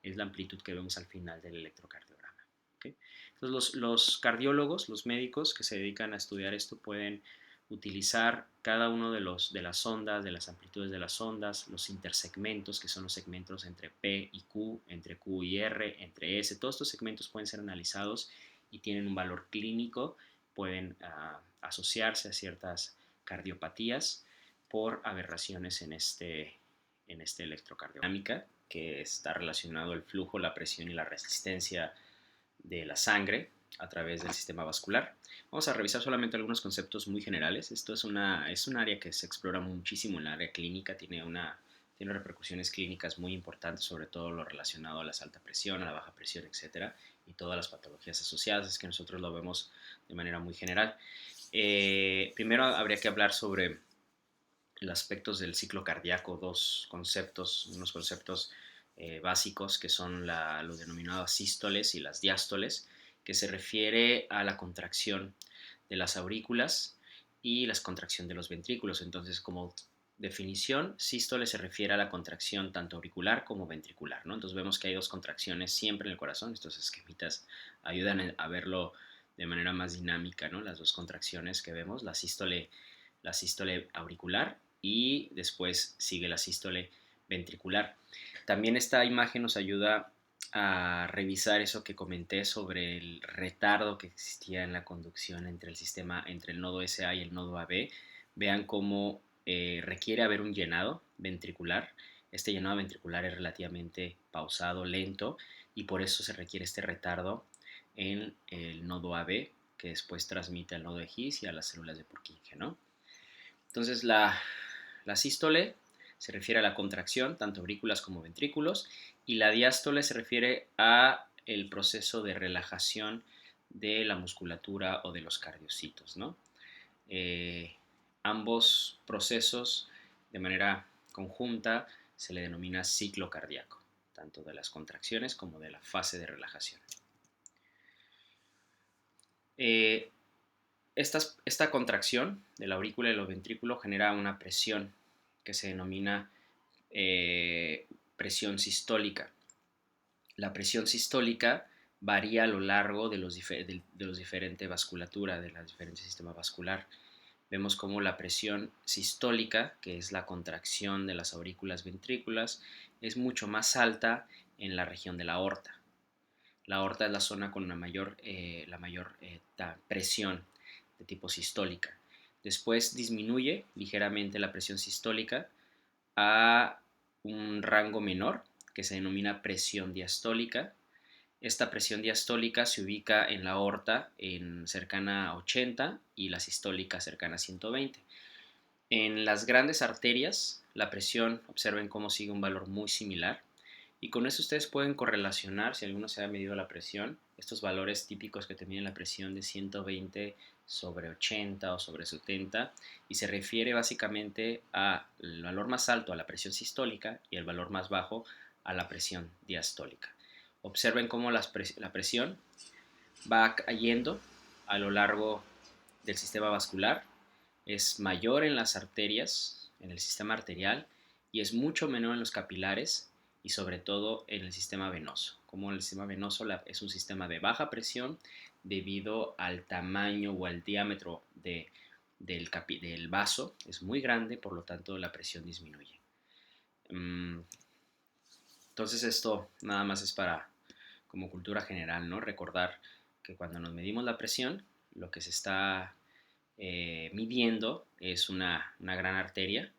la amplitud que vemos al final del electrocardiograma. ¿Okay? Entonces los cardiólogos, los médicos que se dedican a estudiar esto pueden utilizar cada uno de las ondas, de las amplitudes de las ondas, los intersegmentos, que son los segmentos entre P y Q, entre Q y R, entre S. Todos estos segmentos pueden ser analizados y tienen un valor clínico, pueden asociarse a ciertas cardiopatías por aberraciones en este electrocardiograma, que está relacionado el flujo, la presión y la resistencia de la sangre a través del sistema vascular. Vamos a revisar solamente algunos conceptos muy generales. Esto es un área que se explora muchísimo en la área clínica, tiene repercusiones clínicas muy importantes, sobre todo lo relacionado a la alta presión, a la baja presión, etcétera, y todas las patologías asociadas, es que nosotros lo vemos de manera muy general. Primero habría que hablar sobre los aspectos del ciclo cardíaco, unos conceptos básicos que son los denominados sístoles y las diástoles, que se refiere a la contracción de las aurículas y la contracción de los ventrículos. Entonces, como definición, sístole se refiere a la contracción tanto auricular como ventricular, ¿no? Entonces vemos que hay dos contracciones siempre en el corazón. Estos esquemitas ayudan a verlo de manera más dinámica, ¿no? Las dos contracciones que vemos, la sístole auricular y después sigue la sístole ventricular. También esta imagen nos ayuda a revisar eso que comenté sobre el retardo que existía en la conducción entre el nodo SA y el nodo AB. Vean cómo requiere haber un llenado ventricular. Este llenado ventricular es relativamente pausado, lento, y por eso se requiere este retardo en el nodo AB, que después transmite al nodo de His y a las células de Purkinje, ¿no? Entonces la sístole se refiere a la contracción, tanto aurículas como ventrículos, y la diástole se refiere a el proceso de relajación de la musculatura o de los cardiocitos, ¿no? Ambos procesos de manera conjunta se le denomina ciclo cardíaco, tanto de las contracciones como de la fase de relajación. Esta contracción de la aurícula y el ventrículo genera una presión que se denomina presión sistólica. La presión sistólica varía a lo largo de los diferentes vasculatura, de los diferentes sistemas vascular. Vemos como la presión sistólica, que es la contracción de las aurículas ventrículas, es mucho más alta en la región de la aorta. La aorta es la zona con la mayor presión de tipo sistólica. Después disminuye ligeramente la presión sistólica a un rango menor que se denomina presión diastólica. Esta presión diastólica se ubica en la aorta cercana a 80 y la sistólica cercana a 120. En las grandes arterias la presión, observen cómo sigue un valor muy similar, y con eso ustedes pueden correlacionar, si alguno se ha medido la presión, estos valores típicos que te miden la presión de 120 sobre 80 o sobre 70, y se refiere básicamente al valor más alto a la presión sistólica y el valor más bajo a la presión diastólica. Observen cómo la presión va cayendo a lo largo del sistema vascular, es mayor en las arterias, en el sistema arterial, y es mucho menor en los capilares y sobre todo en el sistema venoso. Como el sistema venoso es un sistema de baja presión debido al tamaño o al diámetro del vaso, es muy grande, por lo tanto la presión disminuye. Entonces esto nada más es como cultura general, ¿no? Recordar que cuando nos medimos la presión, lo que se está midiendo es una gran arteria.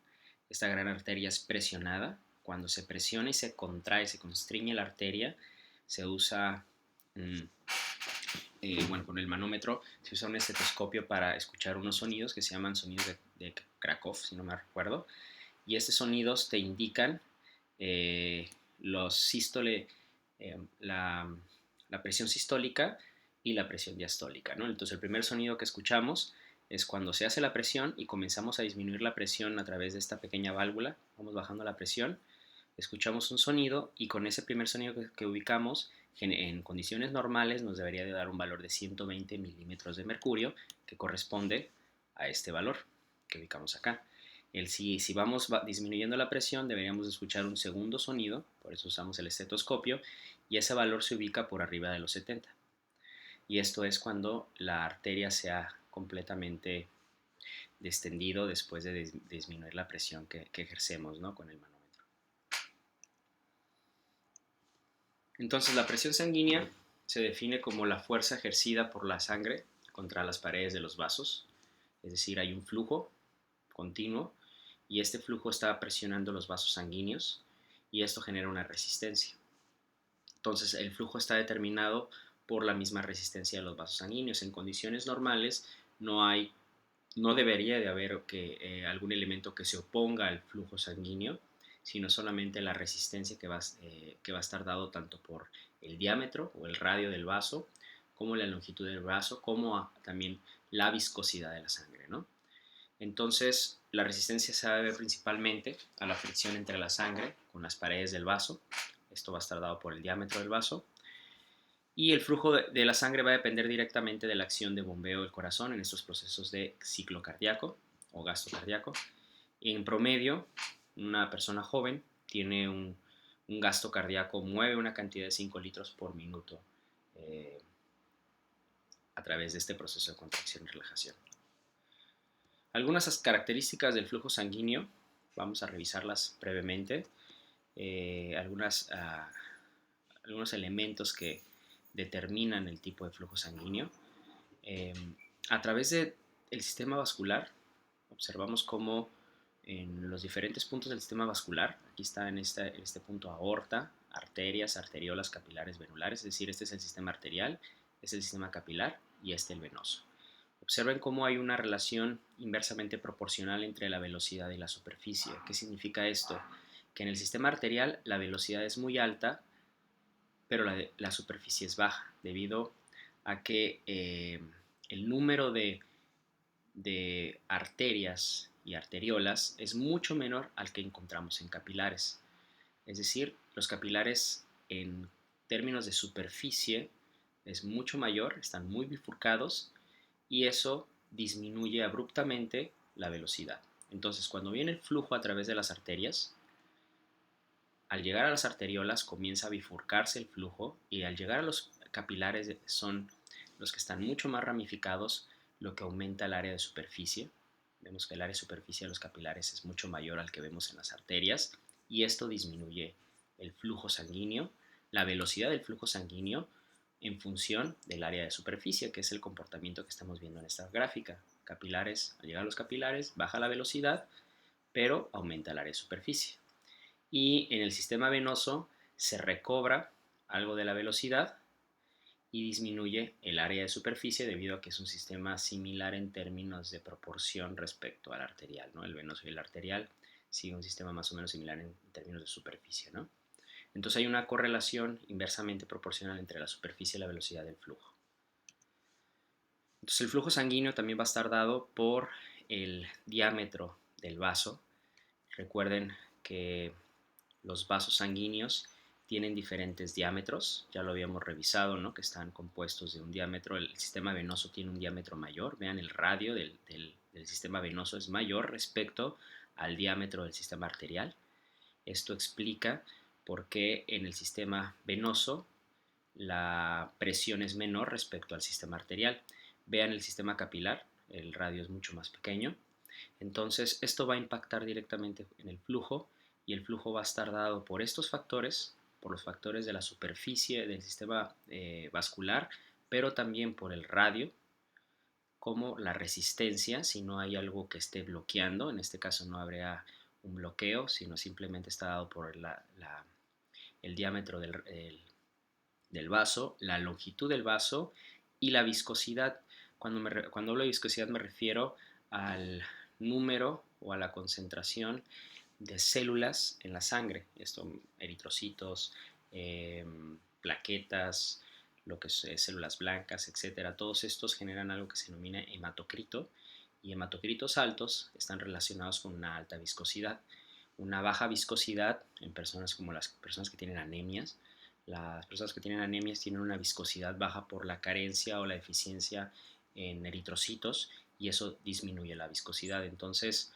Esta gran arteria es presionada. Cuando se presiona y se contrae, se constriñe la arteria, se usa, con el manómetro, se usa un estetoscopio para escuchar unos sonidos que se llaman sonidos de Krakow, si no me recuerdo. Y estos sonidos te indican los sístole, la presión sistólica y la presión diastólica, ¿no? Entonces el primer sonido que escuchamos es cuando se hace la presión y comenzamos a disminuir la presión a través de esta pequeña válvula, vamos bajando la presión, escuchamos un sonido y con ese primer sonido que ubicamos, en condiciones normales nos debería de dar un valor de 120 milímetros de mercurio, que corresponde a este valor que ubicamos acá. Si vamos disminuyendo la presión, deberíamos escuchar un segundo sonido, por eso usamos el estetoscopio, y ese valor se ubica por arriba de los 70. Y esto es cuando la arteria se ha completamente distendido después de disminuir la presión que ejercemos, ¿no?, con el manómetro. Entonces la presión sanguínea se define como la fuerza ejercida por la sangre contra las paredes de los vasos, es decir, hay un flujo continuo y este flujo está presionando los vasos sanguíneos y esto genera una resistencia. Entonces el flujo está determinado por la misma resistencia de los vasos sanguíneos. En condiciones normales no debería de haber algún elemento que se oponga al flujo sanguíneo, sino solamente la resistencia que va a estar dado tanto por el diámetro o el radio del vaso, como la longitud del vaso, como también la viscosidad de la sangre, ¿no? Entonces, la resistencia se debe principalmente a la fricción entre la sangre con las paredes del vaso. Esto va a estar dado por el diámetro del vaso. Y el flujo de la sangre va a depender directamente de la acción de bombeo del corazón en estos procesos de ciclo cardíaco o gasto cardíaco. En promedio, una persona joven tiene un gasto cardíaco, mueve una cantidad de 5 litros por minuto eh, a través de este proceso de contracción y relajación. Algunas características del flujo sanguíneo, vamos a revisarlas brevemente. Algunos elementos que determinan el tipo de flujo sanguíneo. A través del sistema vascular, observamos cómo en los diferentes puntos del sistema vascular, aquí está en este punto aorta, arterias, arteriolas, capilares, venulares, es decir, este es el sistema arterial, este es el sistema capilar y este el venoso. Observen cómo hay una relación inversamente proporcional entre la velocidad y la superficie. ¿Qué significa esto? Que en el sistema arterial la velocidad es muy alta, pero la superficie es baja, debido a que el número de arterias y arteriolas es mucho menor al que encontramos en capilares. Es decir, los capilares en términos de superficie es mucho mayor, están muy bifurcados y eso disminuye abruptamente la velocidad. Entonces, cuando viene el flujo a través de las arterias, al llegar a las arteriolas comienza a bifurcarse el flujo y al llegar a los capilares son los que están mucho más ramificados, lo que aumenta el área de superficie. Vemos que el área de superficie de los capilares es mucho mayor al que vemos en las arterias y esto disminuye el flujo sanguíneo, la velocidad del flujo sanguíneo en función del área de superficie, que es el comportamiento que estamos viendo en esta gráfica. Capilares, al llegar a los capilares, baja la velocidad, pero aumenta el área de superficie. Y en el sistema venoso se recobra algo de la velocidad y disminuye el área de superficie debido a que es un sistema similar en términos de proporción respecto al arterial, ¿no? El venoso y el arterial sigue un sistema más o menos similar en términos de superficie, ¿no? Entonces hay una correlación inversamente proporcional entre la superficie y la velocidad del flujo. Entonces el flujo sanguíneo también va a estar dado por el diámetro del vaso. Recuerden que los vasos sanguíneos tienen diferentes diámetros, ya lo habíamos revisado, ¿no?, que están compuestos de un diámetro. El sistema venoso tiene un diámetro mayor, vean, el radio del sistema venoso es mayor respecto al diámetro del sistema arterial. Esto explica por qué en el sistema venoso la presión es menor respecto al sistema arterial. Vean el sistema capilar, el radio es mucho más pequeño, entonces esto va a impactar directamente en el flujo y el flujo va a estar dado por estos factores, por los factores de la superficie del sistema vascular, pero también por el radio, como la resistencia, si no hay algo que esté bloqueando. En este caso no habría un bloqueo, sino simplemente está dado por el diámetro del vaso, la longitud del vaso y la viscosidad. Cuando hablo de viscosidad me refiero al número o a la concentración de células en la sangre, esto, eritrocitos, plaquetas, lo que es células blancas, etcétera. Todos estos generan algo que se denomina hematocrito y hematocritos altos están relacionados con una alta viscosidad. una baja viscosidad en personas como las personas que tienen anemias. Las personas que tienen anemias tienen una viscosidad baja por la carencia o la deficiencia en eritrocitos y eso disminuye la viscosidad. Entonces,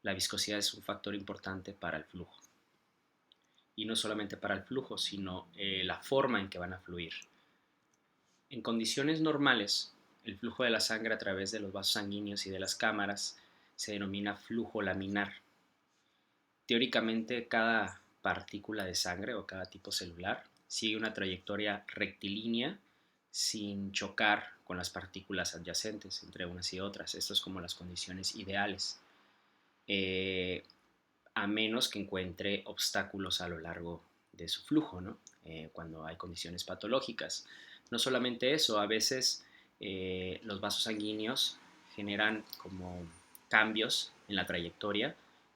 la viscosidad es un factor importante para el flujo. Y no solamente para el flujo, sino la forma en que van a fluir. En condiciones normales, el flujo de la sangre a través de los vasos sanguíneos y de las cámaras se denomina flujo laminar. Teóricamente, cada partícula de sangre o cada tipo celular sigue una trayectoria rectilínea sin chocar con las partículas adyacentes entre unas y otras. Esto es como las condiciones ideales, eh, a menos que encuentre obstáculos a lo largo de su flujo, ¿no? Cuando hay condiciones patológicas. No solamente eso, a veces los vasos sanguíneos generan como cambios en la trayectoria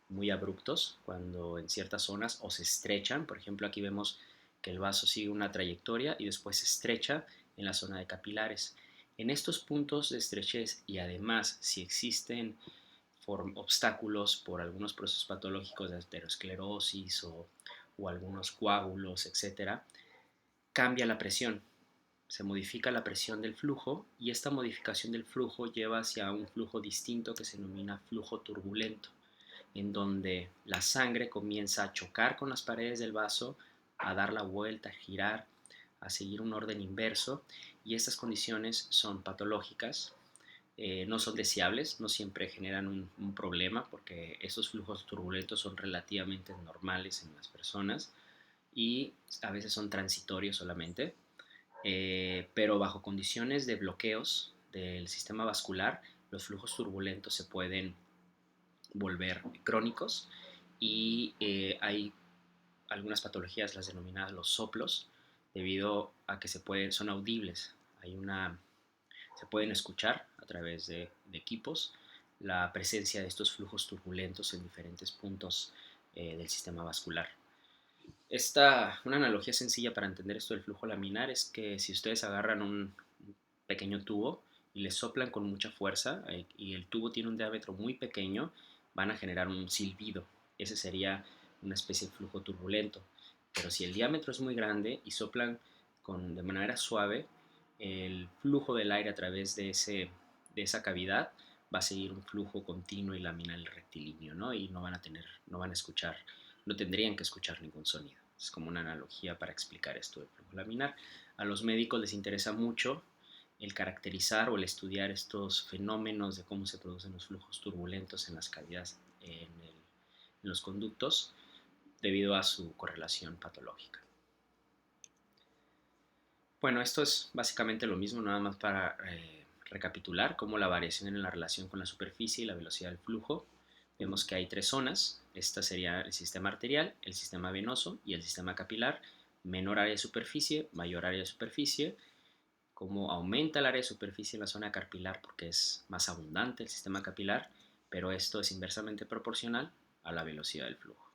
muy abruptos cuando en ciertas zonas o se estrechan. Por ejemplo, aquí vemos que el vaso sigue una trayectoria y después se estrecha en la zona de capilares. En estos puntos de estrechez y además si existen obstáculos por algunos procesos patológicos de aterosclerosis o algunos coágulos, etcétera, cambia la presión, se modifica la presión del flujo y esta modificación del flujo lleva hacia un flujo distinto que se denomina flujo turbulento, en donde la sangre comienza a chocar con las paredes del vaso, a dar la vuelta, a girar, a seguir un orden inverso y estas condiciones son patológicas, no son deseables, no siempre generan un problema porque estos flujos turbulentos son relativamente normales en las personas y a veces son transitorios solamente, pero bajo condiciones de bloqueos del sistema vascular, los flujos turbulentos se pueden volver crónicos y hay algunas patologías, las denominadas los soplos, debido a que son audibles. Se pueden escuchar a través de equipos la presencia de estos flujos turbulentos en diferentes puntos del sistema vascular. Una analogía sencilla para entender esto del flujo laminar es que si ustedes agarran un pequeño tubo y le soplan con mucha fuerza y el tubo tiene un diámetro muy pequeño, van a generar un silbido. Ese sería una especie de flujo turbulento. Pero si el diámetro es muy grande y soplan de manera suave, el flujo del aire a través de esa cavidad va a seguir un flujo continuo y laminar rectilíneo, ¿no? Y no van a escuchar, no tendrían que escuchar ningún sonido. Es como una analogía para explicar esto del flujo laminar. A los médicos les interesa mucho el caracterizar o el estudiar estos fenómenos de cómo se producen los flujos turbulentos en las cavidades, en los conductos, debido a su correlación patológica. Bueno, esto es básicamente lo mismo, nada más para recapitular cómo la variación en la relación con la superficie y la velocidad del flujo. Vemos que hay tres zonas. Esta sería el sistema arterial, el sistema venoso y el sistema capilar. Menor área de superficie, mayor área de superficie. Cómo aumenta el área de superficie en la zona capilar porque es más abundante el sistema capilar, pero esto es inversamente proporcional a la velocidad del flujo.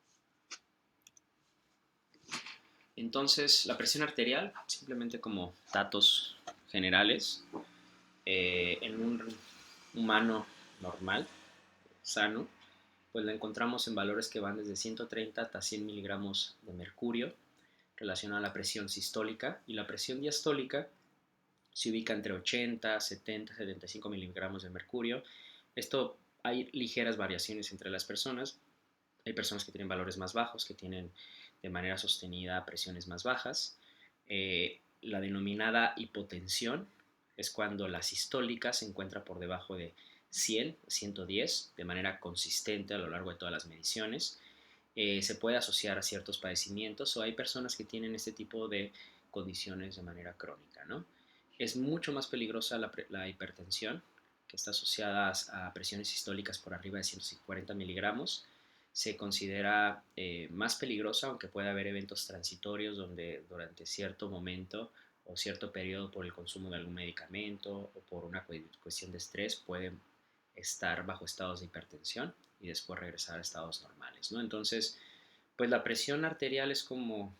Entonces, la presión arterial, simplemente como datos generales, en un humano normal, sano, pues la encontramos en valores que van desde 130 hasta 100 miligramos de mercurio, relacionado a la presión sistólica, y la presión diastólica se ubica entre 80, 70, 75 miligramos de mercurio. Esto hay ligeras variaciones entre las personas. Hay personas que tienen valores más bajos, que tienen de manera sostenida presiones más bajas. La denominada hipotensión es cuando la sistólica se encuentra por debajo de 100, 110 de manera consistente a lo largo de todas las mediciones. Se puede asociar a ciertos padecimientos o hay personas que tienen este tipo de condiciones de manera crónica, ¿no? Es mucho más peligrosa la hipertensión, que está asociada a presiones sistólicas por arriba de 140 miligramos. Se considera más peligrosa, aunque puede haber eventos transitorios donde durante cierto momento o cierto periodo por el consumo de algún medicamento o por una cuestión de estrés pueden estar bajo estados de hipertensión y después regresar a estados normales, ¿no? Entonces, pues la presión arterial es como,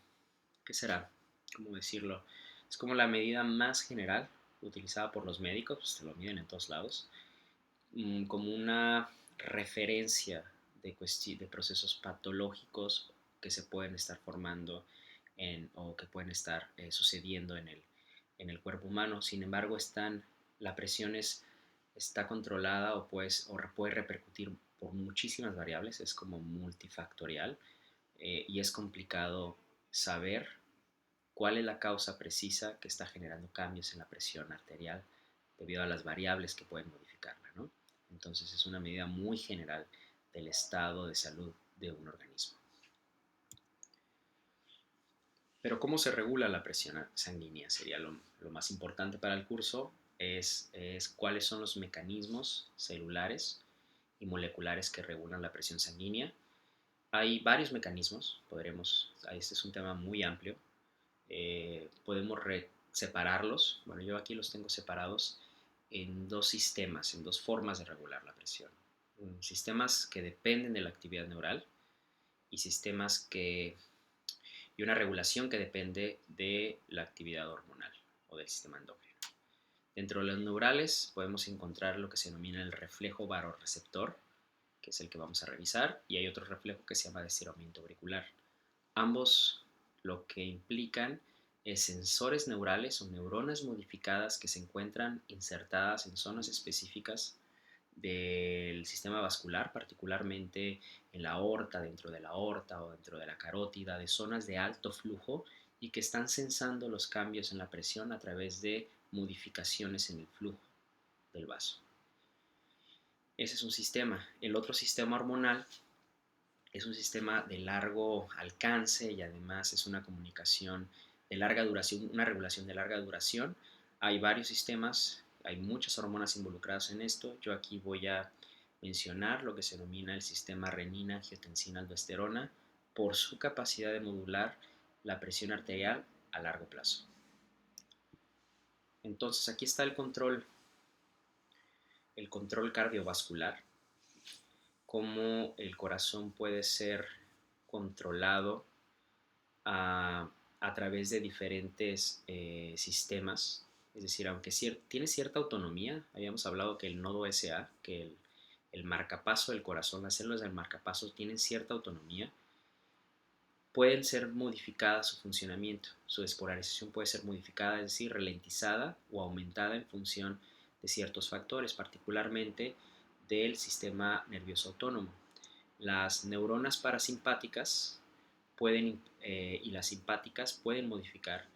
¿qué será? ¿Cómo decirlo? Es como la medida más general utilizada por los médicos, pues te lo miden en todos lados, como una referencia de procesos patológicos que se pueden estar formando o que pueden estar sucediendo en el cuerpo humano. Sin embargo, la presión está controlada o puede repercutir por muchísimas variables, es como multifactorial, y es complicado saber cuál es la causa precisa que está generando cambios en la presión arterial debido a las variables que pueden modificarla, ¿no? Entonces es una medida muy general del estado de salud de un organismo. Pero ¿cómo se regula la presión sanguínea? Sería lo más importante para el curso, es cuáles son los mecanismos celulares y moleculares que regulan la presión sanguínea. Hay varios mecanismos, este es un tema muy amplio, podemos separarlos. Bueno, yo aquí los tengo separados en dos sistemas, en dos formas de regular la presión. Sistemas que dependen de la actividad neural y y una regulación que depende de la actividad hormonal o del sistema endocrino. Dentro de los neurales podemos encontrar lo que se denomina el reflejo vasoreceptor, que es el que vamos a revisar, y hay otro reflejo que se llama de estiramiento auricular. Ambos lo que implican es sensores neurales o neuronas modificadas que se encuentran insertadas en zonas específicas del sistema vascular, particularmente en la aorta, dentro de la aorta o dentro de la carótida, de zonas de alto flujo y que están sensando los cambios en la presión a través de modificaciones en el flujo del vaso. Ese es un sistema. El otro sistema hormonal es un sistema de largo alcance y además es una comunicación de larga duración, una regulación de larga duración. Hay varios sistemas, hay muchas hormonas involucradas en esto. Yo aquí voy a mencionar lo que se denomina el sistema renina-angiotensina-aldosterona por su capacidad de modular la presión arterial a largo plazo. Entonces aquí está el control cardiovascular, cómo el corazón puede ser controlado a través de diferentes sistemas. Es decir, aunque tiene cierta autonomía, habíamos hablado que el nodo SA, que el marcapaso del corazón, las células del marcapaso tienen cierta autonomía, pueden ser modificadas su funcionamiento, su despolarización puede ser modificada, es decir, ralentizada o aumentada en función de ciertos factores, particularmente del sistema nervioso autónomo. Las neuronas parasimpáticas y las simpáticas pueden modificar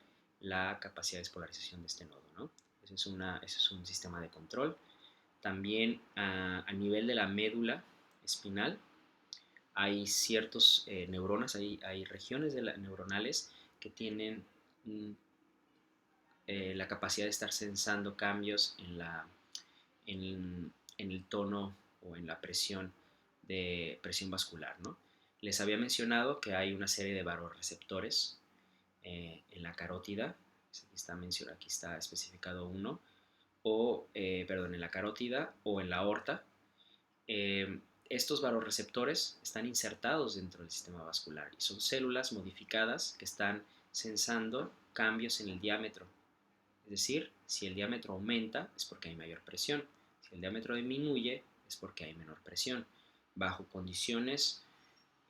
la capacidad de despolarización de este nodo, ¿no? Ese es un sistema de control. También a nivel de la médula espinal hay ciertos neuronas, hay regiones neuronales que tienen la capacidad de estar sensando cambios en el tono o en la presión vascular, ¿no? Les había mencionado que hay una serie de vasoreceptores en la carótida, aquí está especificado uno, en la carótida o en la aorta. Estos vasoreceptores están insertados dentro del sistema vascular y son células modificadas que están sensando cambios en el diámetro. Es decir, si el diámetro aumenta es porque hay mayor presión, si el diámetro disminuye es porque hay menor presión. Bajo condiciones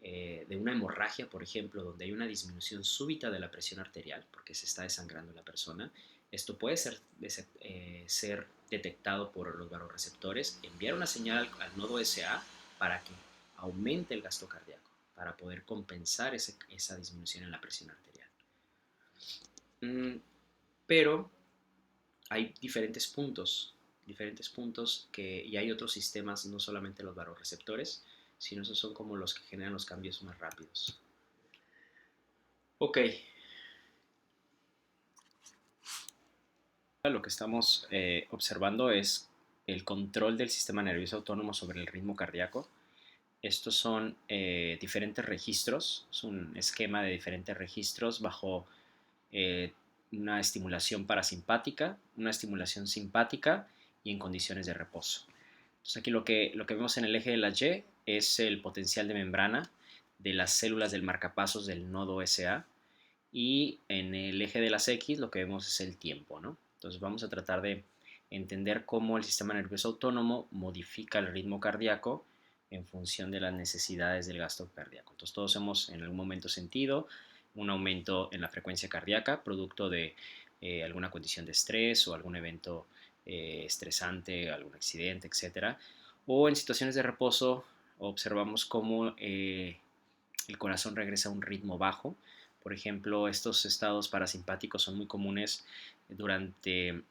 de una hemorragia, por ejemplo, donde hay una disminución súbita de la presión arterial porque se está desangrando la persona, esto puede ser detectado por los vasoreceptores, enviar una señal al nodo SA para que aumente el gasto cardíaco, para poder compensar esa disminución en la presión arterial. Pero hay diferentes puntos y hay otros sistemas, no solamente los vasoreceptores, sino esos son como los que generan los cambios más rápidos. Ok. Lo que estamos observando es el control del sistema nervioso autónomo sobre el ritmo cardíaco. Estos son diferentes registros, es un esquema de diferentes registros bajo una estimulación parasimpática, una estimulación simpática y en condiciones de reposo. Entonces aquí lo que vemos en el eje de la Y es el potencial de membrana de las células del marcapasos del nodo SA y en el eje de las X lo que vemos es el tiempo, ¿no? Entonces vamos a tratar de entender cómo el sistema nervioso autónomo modifica el ritmo cardíaco en función de las necesidades del gasto cardíaco. Entonces todos hemos en algún momento sentido un aumento en la frecuencia cardíaca producto de alguna condición de estrés o algún evento estresante, algún accidente, etcétera. O en situaciones de reposo observamos cómo el corazón regresa a un ritmo bajo. Por ejemplo, estos estados parasimpáticos son muy comunes durante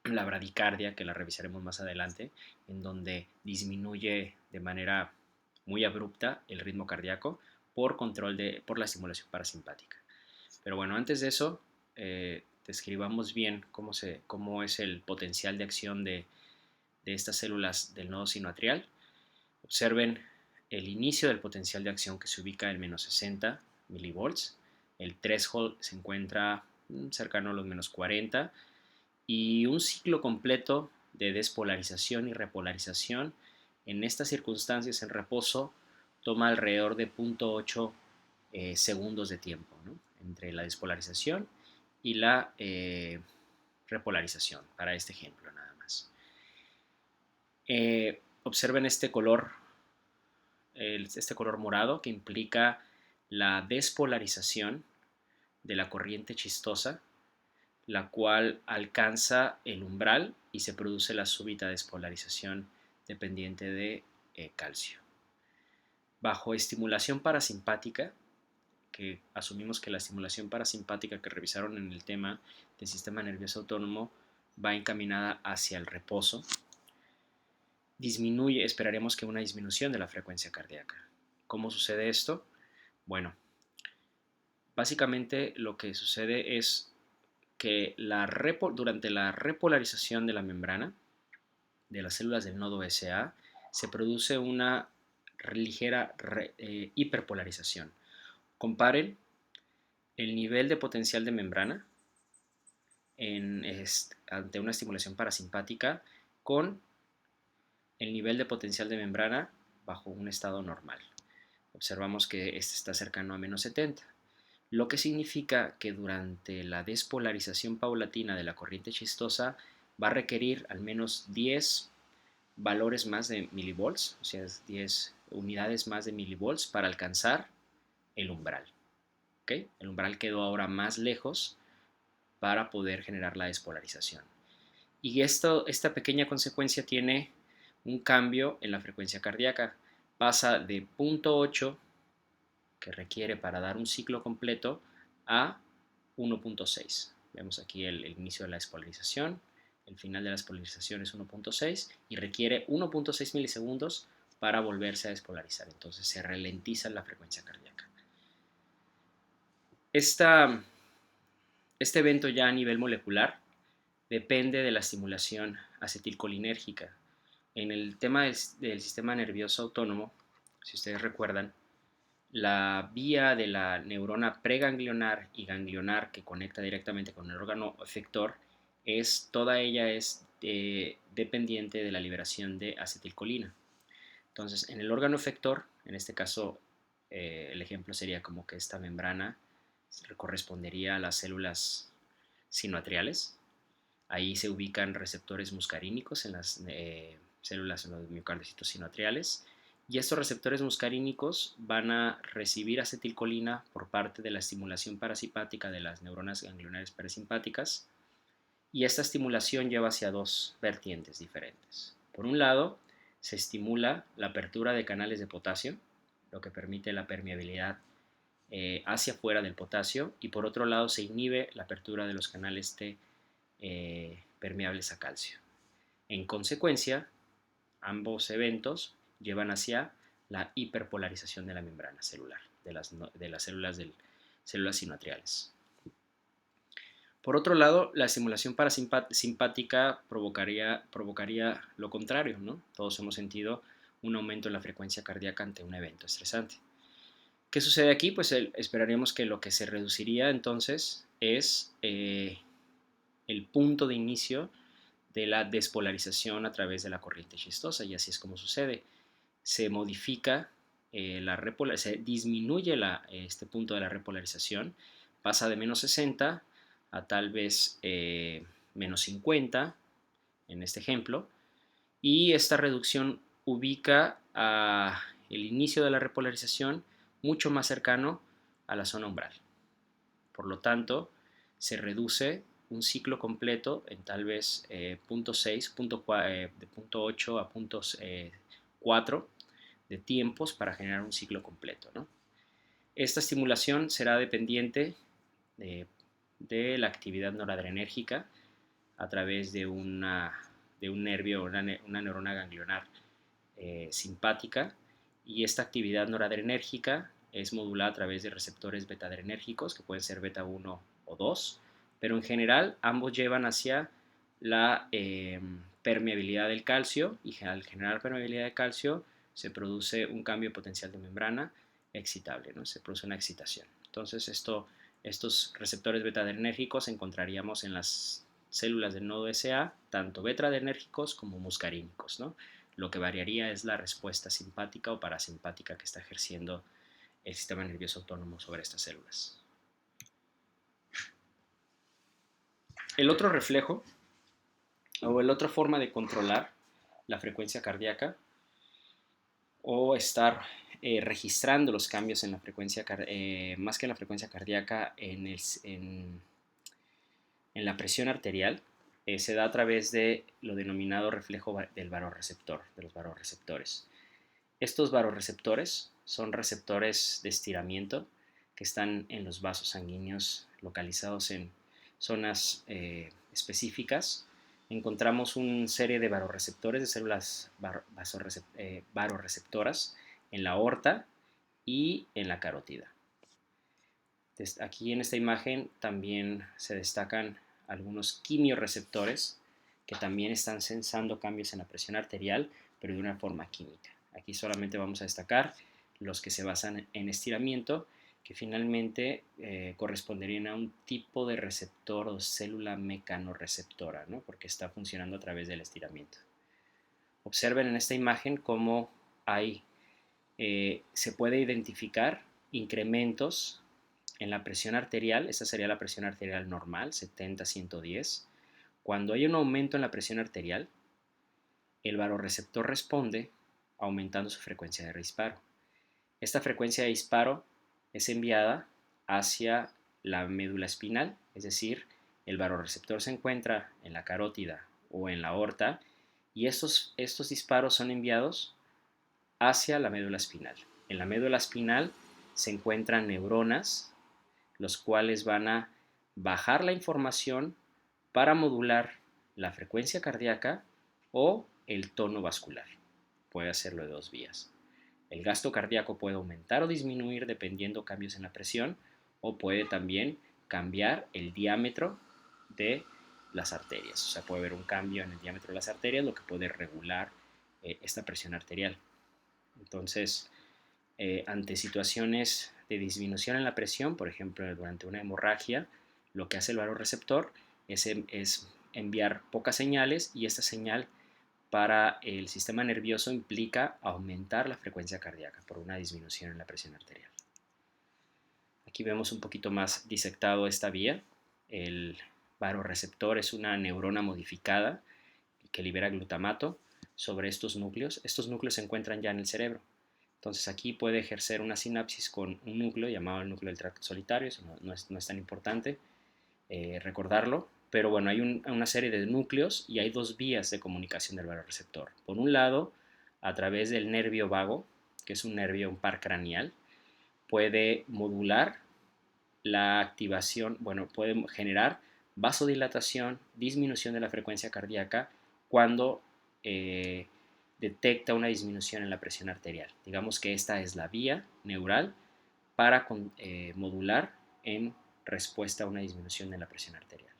la bradicardia, que la revisaremos más adelante, en donde disminuye de manera muy abrupta el ritmo cardíaco por la estimulación parasimpática. Pero bueno, antes de eso, describamos bien cómo es el potencial de acción de estas células del nodo sinoatrial. Observen el inicio del potencial de acción que se ubica en menos 60 milivolts. El threshold se encuentra cercano a los menos 40 y un ciclo completo de despolarización y repolarización en estas circunstancias en reposo toma alrededor de 0.8 segundos de tiempo, ¿no? Entre la despolarización y la repolarización, para este ejemplo nada más. Observen este color morado que implica la despolarización de la corriente chistosa, la cual alcanza el umbral y se produce la súbita despolarización dependiente de calcio. Bajo estimulación parasimpática, que asumimos que la estimulación parasimpática que revisaron en el tema del sistema nervioso autónomo va encaminada hacia el reposo, esperaremos que una disminución de la frecuencia cardíaca. ¿Cómo sucede esto? Bueno, básicamente lo que sucede es que durante la repolarización de la membrana de las células del nodo SA se produce una ligera hiperpolarización. Comparen el nivel de potencial de membrana ante una estimulación parasimpática con el nivel de potencial de membrana bajo un estado normal. Observamos que este está cercano a menos 70, lo que significa que durante la despolarización paulatina de la corriente chistosa va a requerir al menos 10 valores más de milivolts, o sea, 10 unidades más de milivolts para alcanzar el umbral. ¿Okay? El umbral quedó ahora más lejos para poder generar la despolarización. Y esta pequeña consecuencia tiene un cambio en la frecuencia cardíaca. Pasa de 0.8 que requiere para dar un ciclo completo a 1.6. Vemos aquí el inicio de la despolarización, el final de la despolarización es 1.6 y requiere 1.6 milisegundos para volverse a despolarizar. Entonces se ralentiza la frecuencia cardíaca. Este evento ya a nivel molecular depende de la estimulación acetilcolinérgica. En el tema del sistema nervioso autónomo, si ustedes recuerdan, la vía de la neurona preganglionar y ganglionar que conecta directamente con el órgano efector, toda ella es dependiente de la liberación de acetilcolina. Entonces, en el órgano efector, en este caso, el ejemplo sería como que esta membrana correspondería a las células sinoatriales. Ahí se ubican receptores muscarínicos en las células, en los miocardiocitos sinoatriales. Y estos receptores muscarínicos van a recibir acetilcolina por parte de la estimulación parasimpática de las neuronas ganglionares parasimpáticas. Y esta estimulación lleva hacia dos vertientes diferentes. Por un lado, se estimula la apertura de canales de potasio, lo que permite la permeabilidad hacia afuera del potasio, y por otro lado se inhibe la apertura de los canales T permeables a calcio. En consecuencia, ambos eventos llevan hacia la hiperpolarización de la membrana celular, de las células sinoatriales. Por otro lado, la estimulación parasimpática provocaría lo contrario, ¿no? Todos hemos sentido un aumento en la frecuencia cardíaca ante un evento estresante. ¿Qué sucede aquí? Pues esperaríamos que lo que se reduciría entonces es el punto de inicio de la despolarización a través de la corriente chistosa, y así es como sucede. Se modifica se disminuye este punto de la repolarización, pasa de menos 60 a tal vez menos 50 en este ejemplo, y esta reducción ubica el inicio de la repolarización mucho más cercano a la zona umbral. Por lo tanto, se reduce un ciclo completo en tal vez punto 6, de punto 8 a punto 4 de tiempos para generar un ciclo completo, ¿no? Esta estimulación será dependiente de la actividad noradrenérgica a través de un nervio, una neurona ganglionar simpática, y esta actividad noradrenérgica es modulada a través de receptores betadrenérgicos que pueden ser beta 1 o 2, pero en general ambos llevan hacia la permeabilidad del calcio, y al generar permeabilidad de calcio se produce un cambio de potencial de membrana excitable, ¿no? Se produce una excitación. Entonces estos receptores betadrenérgicos encontraríamos en las células del nodo SA, tanto betadrenérgicos como muscarínicos, ¿no? Lo que variaría es la respuesta simpática o parasimpática que está ejerciendo el sistema nervioso autónomo sobre estas células. El otro reflejo, o la otra forma de controlar la frecuencia cardíaca o estar registrando los cambios en la frecuencia, más que en la frecuencia cardíaca, en la presión arterial, se da a través de lo denominado reflejo del varorreceptor, de los varorreceptores. Estos varorreceptores son receptores de estiramiento que están en los vasos sanguíneos localizados en zonas específicas. Encontramos una serie de varorreceptores, de células varorreceptoras en la aorta y en la carótida. Aquí en esta imagen también se destacan algunos quimiorreceptores que también están sensando cambios en la presión arterial, pero de una forma química. Aquí solamente vamos a destacar los que se basan en estiramiento, que finalmente corresponderían a un tipo de receptor o célula mecanorreceptora, ¿no? Porque está funcionando a través del estiramiento. Observen en esta imagen cómo se puede identificar incrementos en la presión arterial. Esta sería la presión arterial normal, 70-110. Cuando hay un aumento en la presión arterial, el varorreceptor responde aumentando su frecuencia de disparo. Esta frecuencia de disparo es enviada hacia la médula espinal, es decir, el varorreceptor se encuentra en la carótida o en la aorta, y estos disparos son enviados hacia la médula espinal. En la médula espinal se encuentran neuronas, los cuales van a bajar la información para modular la frecuencia cardíaca o el tono vascular. Puede hacerlo de dos vías. El gasto cardíaco puede aumentar o disminuir dependiendo cambios en la presión, o puede también cambiar el diámetro de las arterias. O sea, puede haber un cambio en el diámetro de las arterias, lo que puede regular esta presión arterial. Entonces, ante situaciones de disminución en la presión, por ejemplo, durante una hemorragia, lo que hace el varorreceptor es enviar pocas señales, y esta señal para el sistema nervioso implica aumentar la frecuencia cardíaca por una disminución en la presión arterial. Aquí vemos un poquito más disectado esta vía. El varorreceptor es una neurona modificada que libera glutamato sobre estos núcleos. Estos núcleos se encuentran ya en el cerebro. Entonces aquí puede ejercer una sinapsis con un núcleo llamado el núcleo del tracto solitario. Eso no es tan importante recordarlo, pero bueno, hay una serie de núcleos y hay dos vías de comunicación del varorreceptor. Por un lado, a través del nervio vago, que es un par craneal, puede modular la activación, bueno, puede generar vasodilatación, disminución de la frecuencia cardíaca cuando detecta una disminución en la presión arterial. Digamos que esta es la vía neural para modular en respuesta a una disminución de la presión arterial.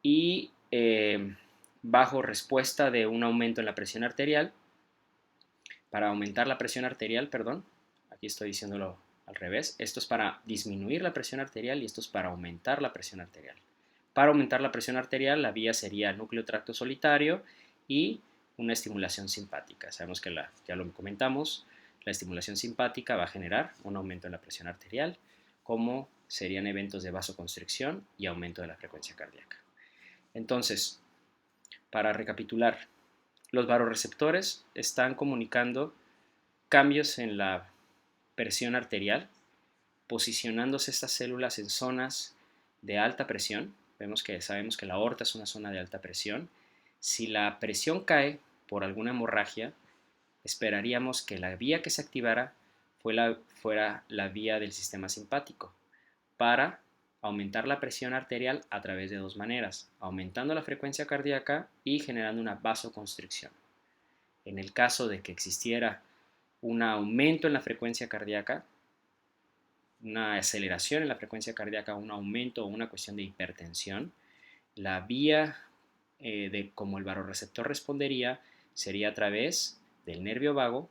Y bajo respuesta de un aumento en la presión arterial, para aumentar la presión arterial, perdón, aquí estoy diciéndolo al revés, esto es para disminuir la presión arterial y esto es para aumentar la presión arterial. Para aumentar la presión arterial, la vía sería núcleo tracto solitario y una estimulación simpática. Sabemos que ya lo comentamos, la estimulación simpática va a generar un aumento en la presión arterial, como serían eventos de vasoconstricción y aumento de la frecuencia cardíaca. Entonces, para recapitular, los vasoreceptores están comunicando cambios en la presión arterial, posicionándose estas células en zonas de alta presión. Sabemos que la aorta es una zona de alta presión. Si la presión cae por alguna hemorragia, esperaríamos que la vía que se activara fuera la vía del sistema simpático para aumentar la presión arterial a través de dos maneras, aumentando la frecuencia cardíaca y generando una vasoconstricción. En el caso de que existiera un aumento en la frecuencia cardíaca, una aceleración en la frecuencia cardíaca, un aumento o una cuestión de hipertensión, la vía de cómo el vasoreceptor respondería sería a través del nervio vago,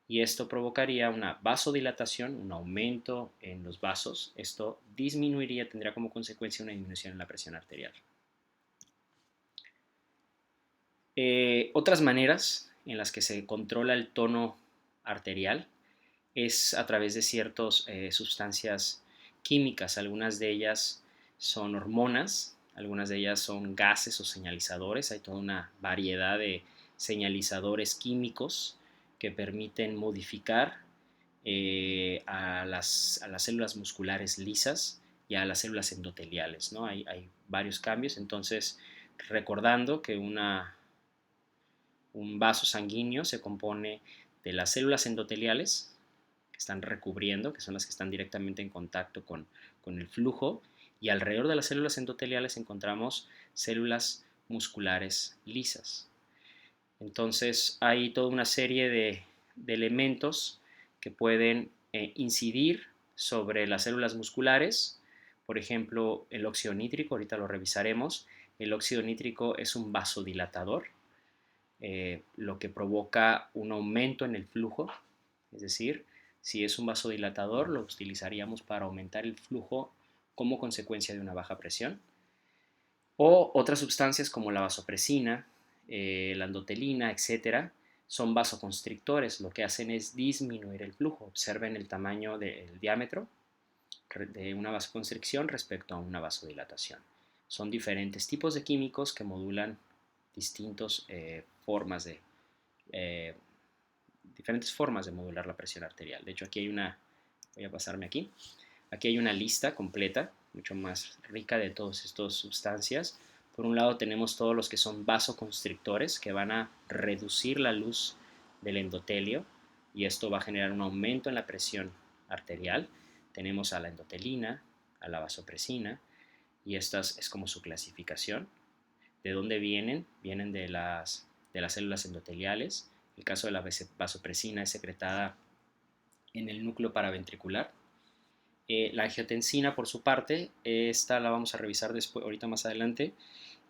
y esto provocaría una vasodilatación, un aumento en los vasos. Esto tendría como consecuencia una disminución en la presión arterial. Otras maneras en las que se controla el tono arterial es a través de ciertas sustancias químicas. Algunas de ellas son hormonas, algunas de ellas son gases o señalizadores. Hay toda una variedad de señalizadores químicos que permiten modificar a las células musculares lisas y a las células endoteliales, ¿no? Hay varios cambios. Entonces, recordando que un vaso sanguíneo se compone de las células endoteliales, que están recubriendo, que son las que están directamente en contacto con el flujo, y alrededor de las células endoteliales encontramos células musculares lisas. Entonces hay toda una serie de elementos que pueden incidir sobre las células musculares. Por ejemplo, el óxido nítrico, ahorita lo revisaremos. El óxido nítrico es un vasodilatador, lo que provoca un aumento en el flujo, es decir, si es un vasodilatador, lo utilizaríamos para aumentar el flujo como consecuencia de una baja presión. O otras sustancias como la vasopresina, la endotelina, etcétera, son vasoconstrictores. Lo que hacen es disminuir el flujo. Observen el tamaño del diámetro de una vasoconstricción respecto a una vasodilatación. Son diferentes tipos de químicos que modulan distintas diferentes formas de modular la presión arterial. De hecho, voy a pasarme aquí. Aquí hay una lista completa, mucho más rica de todas estas sustancias. Por un lado tenemos todos los que son vasoconstrictores, que van a reducir la luz del endotelio, y esto va a generar un aumento en la presión arterial. Tenemos a la endotelina, a la vasopresina, y esta es como su clasificación. ¿De dónde vienen? Vienen de las células endoteliales. El caso de la vasopresina es secretada en el núcleo paraventricular. La angiotensina, por su parte, esta la vamos a revisar después, ahorita más adelante,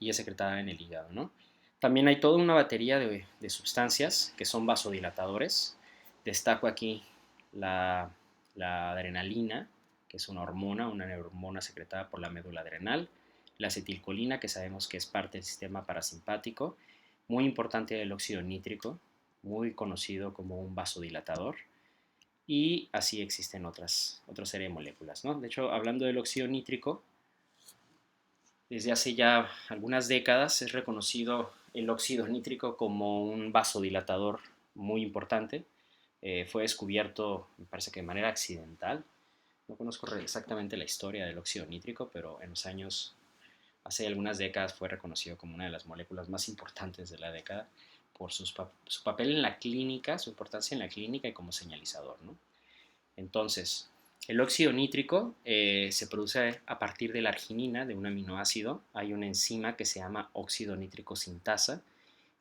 y es secretada en el hígado, ¿no? También hay toda una batería de sustancias que son vasodilatadores. Destaco aquí la adrenalina, que es una neurohormona secretada por la médula adrenal. La acetilcolina, que sabemos que es parte del sistema parasimpático. Muy importante el óxido nítrico, muy conocido como un vasodilatador. Y así existen otra serie de moléculas, ¿no? De hecho, hablando del óxido nítrico, desde hace ya algunas décadas es reconocido el óxido nítrico como un vasodilatador muy importante. Fue descubierto, me parece que de manera accidental. No conozco exactamente la historia del óxido nítrico, pero hace algunas décadas fue reconocido como una de las moléculas más importantes de la década por su papel en la clínica, su importancia en la clínica y como señalizador, ¿no? Entonces, el óxido nítrico se produce a partir de la arginina, de un aminoácido. Hay una enzima que se llama óxido nítrico sintasa.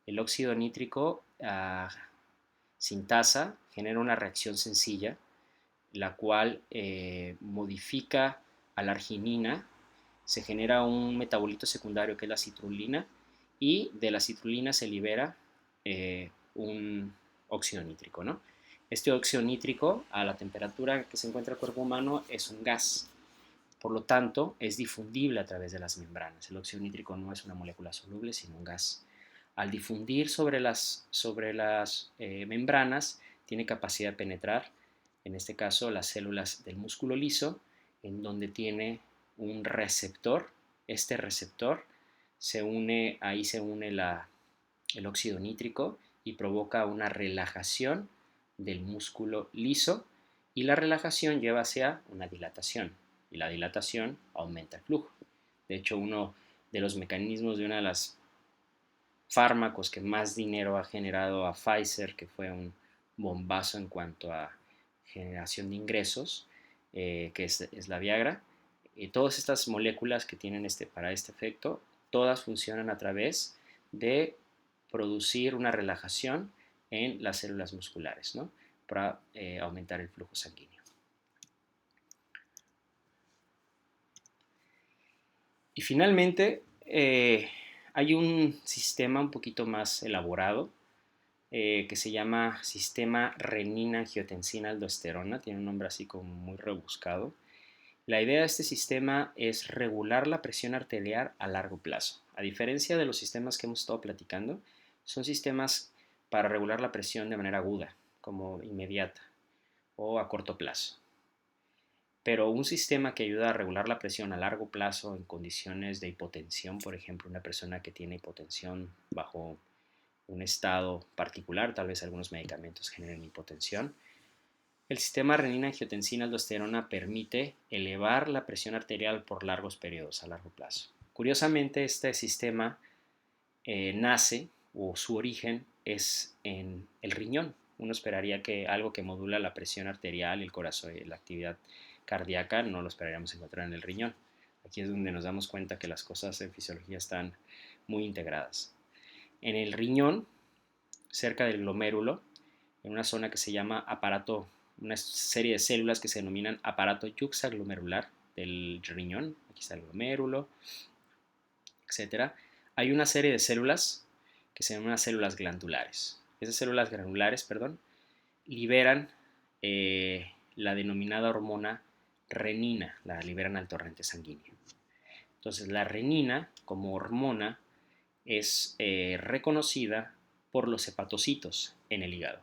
El óxido nítrico sintasa genera una reacción sencilla, la cual modifica a la arginina. Se genera un metabolito secundario que es la citrulina, y de la citrulina se libera un óxido nítrico, ¿no? Este óxido nítrico, a la temperatura que se encuentra el cuerpo humano, es un gas. Por lo tanto, es difundible a través de las membranas. El óxido nítrico no es una molécula soluble, sino un gas. Al difundir sobre las membranas, tiene capacidad de penetrar, en este caso, las células del músculo liso, en donde tiene un receptor. Este receptor ahí se une el óxido nítrico, y provoca una relajación del músculo liso, y la relajación lleva hacia una dilatación, y la dilatación aumenta el flujo. De hecho, uno de los mecanismos de una de las fármacos que más dinero ha generado a Pfizer, que fue un bombazo en cuanto a generación de ingresos, que es la Viagra. Todas estas moléculas que tienen para este efecto, todas funcionan a través de producir una relajación en las células musculares, ¿no? Para aumentar el flujo sanguíneo. Y finalmente, hay un sistema un poquito más elaborado que se llama sistema renina-angiotensina-aldosterona, tiene un nombre así como muy rebuscado. La idea de este sistema es regular la presión arterial a largo plazo. A diferencia de los sistemas que hemos estado platicando, son sistemas para regular la presión de manera aguda, como inmediata o a corto plazo. Pero un sistema que ayuda a regular la presión a largo plazo en condiciones de hipotensión, por ejemplo, una persona que tiene hipotensión bajo un estado particular, tal vez algunos medicamentos generen hipotensión. El sistema renina-angiotensina-aldosterona permite elevar la presión arterial por largos periodos, a largo plazo. Curiosamente, este sistema nace, o su origen es en el riñón. Uno esperaría que algo que modula la presión arterial, el corazón y la actividad cardíaca no lo esperaríamos encontrar en el riñón. Aquí es donde nos damos cuenta que las cosas en fisiología están muy integradas. En el riñón, cerca del glomérulo, en una zona que se llama aparato, una serie de células que se denominan aparato yuxaglomerular del riñón, aquí está el glomérulo, etcétera. Hay una serie de células que se llaman células glandulares. Esas células glandulares, liberan la denominada hormona renina, la liberan al torrente sanguíneo. Entonces, la renina como hormona es reconocida por los hepatocitos en el hígado.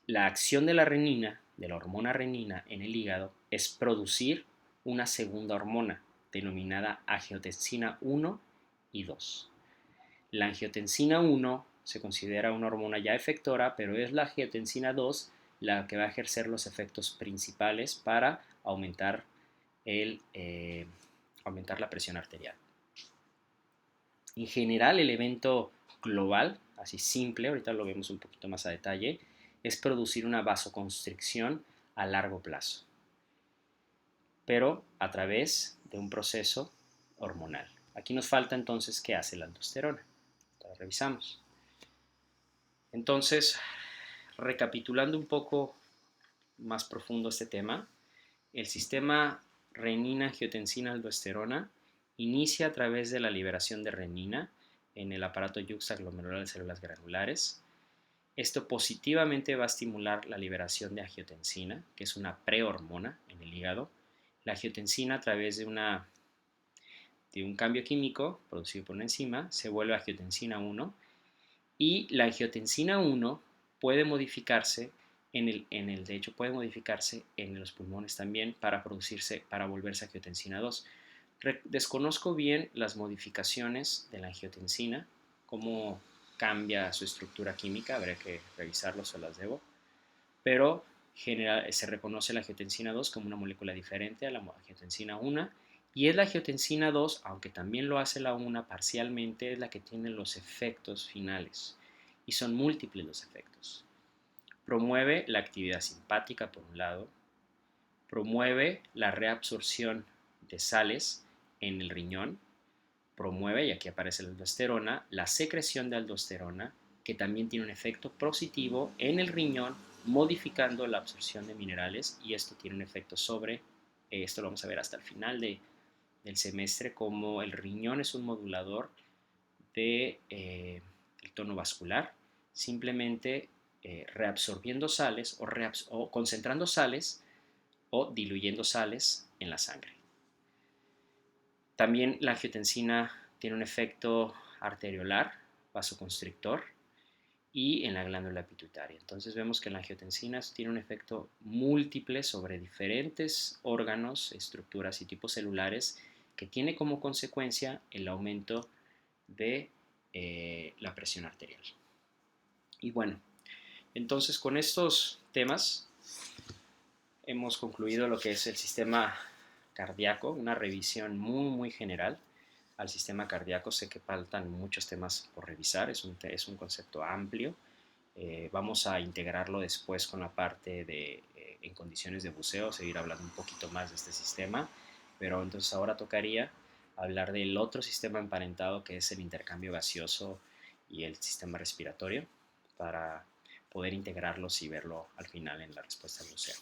La acción de la renina, de la hormona renina en el hígado, es producir una segunda hormona denominada angiotensina 1 y 2. La angiotensina 1 se considera una hormona ya efectora, pero es la angiotensina 2 la que va a ejercer los efectos principales para aumentar la presión arterial. En general, el evento global, así simple, ahorita lo vemos un poquito más a detalle, es producir una vasoconstricción a largo plazo, pero a través de un proceso hormonal. Aquí nos falta entonces qué hace la aldosterona. Entonces, revisamos. Entonces, recapitulando un poco más profundo este tema, el sistema renina-angiotensina-aldosterona inicia a través de la liberación de renina en el aparato yuxaglomerular de células granulares. Esto positivamente va a estimular la liberación de angiotensina, que es una prehormona en el hígado. La angiotensina, a través de un cambio químico producido por una enzima, se vuelve angiotensina 1, y la angiotensina 1 puede modificarse de hecho puede modificarse en los pulmones también para volverse angiotensina 2. Desconozco bien las modificaciones de la angiotensina, cómo cambia su estructura química, habría que revisarlo, se las debo, pero se reconoce la angiotensina 2 como una molécula diferente a la angiotensina 1, y es la angiotensina 2, aunque también lo hace la 1 parcialmente, es la que tiene los efectos finales, y son múltiples los efectos. Promueve la actividad simpática, por un lado, promueve la reabsorción de sales en el riñón, promueve, y aquí aparece la aldosterona, la secreción de aldosterona, que también tiene un efecto positivo en el riñón, modificando la absorción de minerales, y esto tiene un efecto esto lo vamos a ver hasta el final del semestre, como el riñón es un modulador del tono vascular, simplemente reabsorbiendo sales o concentrando sales o diluyendo sales en la sangre. También la angiotensina tiene un efecto arteriolar, vasoconstrictor, y en la glándula pituitaria. Entonces vemos que la angiotensina tiene un efecto múltiple sobre diferentes órganos, estructuras y tipos celulares, que tiene como consecuencia el aumento de la presión arterial. Y bueno, entonces con estos temas hemos concluido lo que es el sistema cardíaco, una revisión muy general al sistema cardíaco. Sé que faltan muchos temas por revisar, es un concepto amplio. Vamos a integrarlo después con la parte de en condiciones de buceo, seguir hablando un poquito más de este sistema, pero entonces ahora tocaría hablar del otro sistema emparentado que es el intercambio gaseoso y el sistema respiratorio para poder integrarlos y verlo al final en la respuesta al buceo.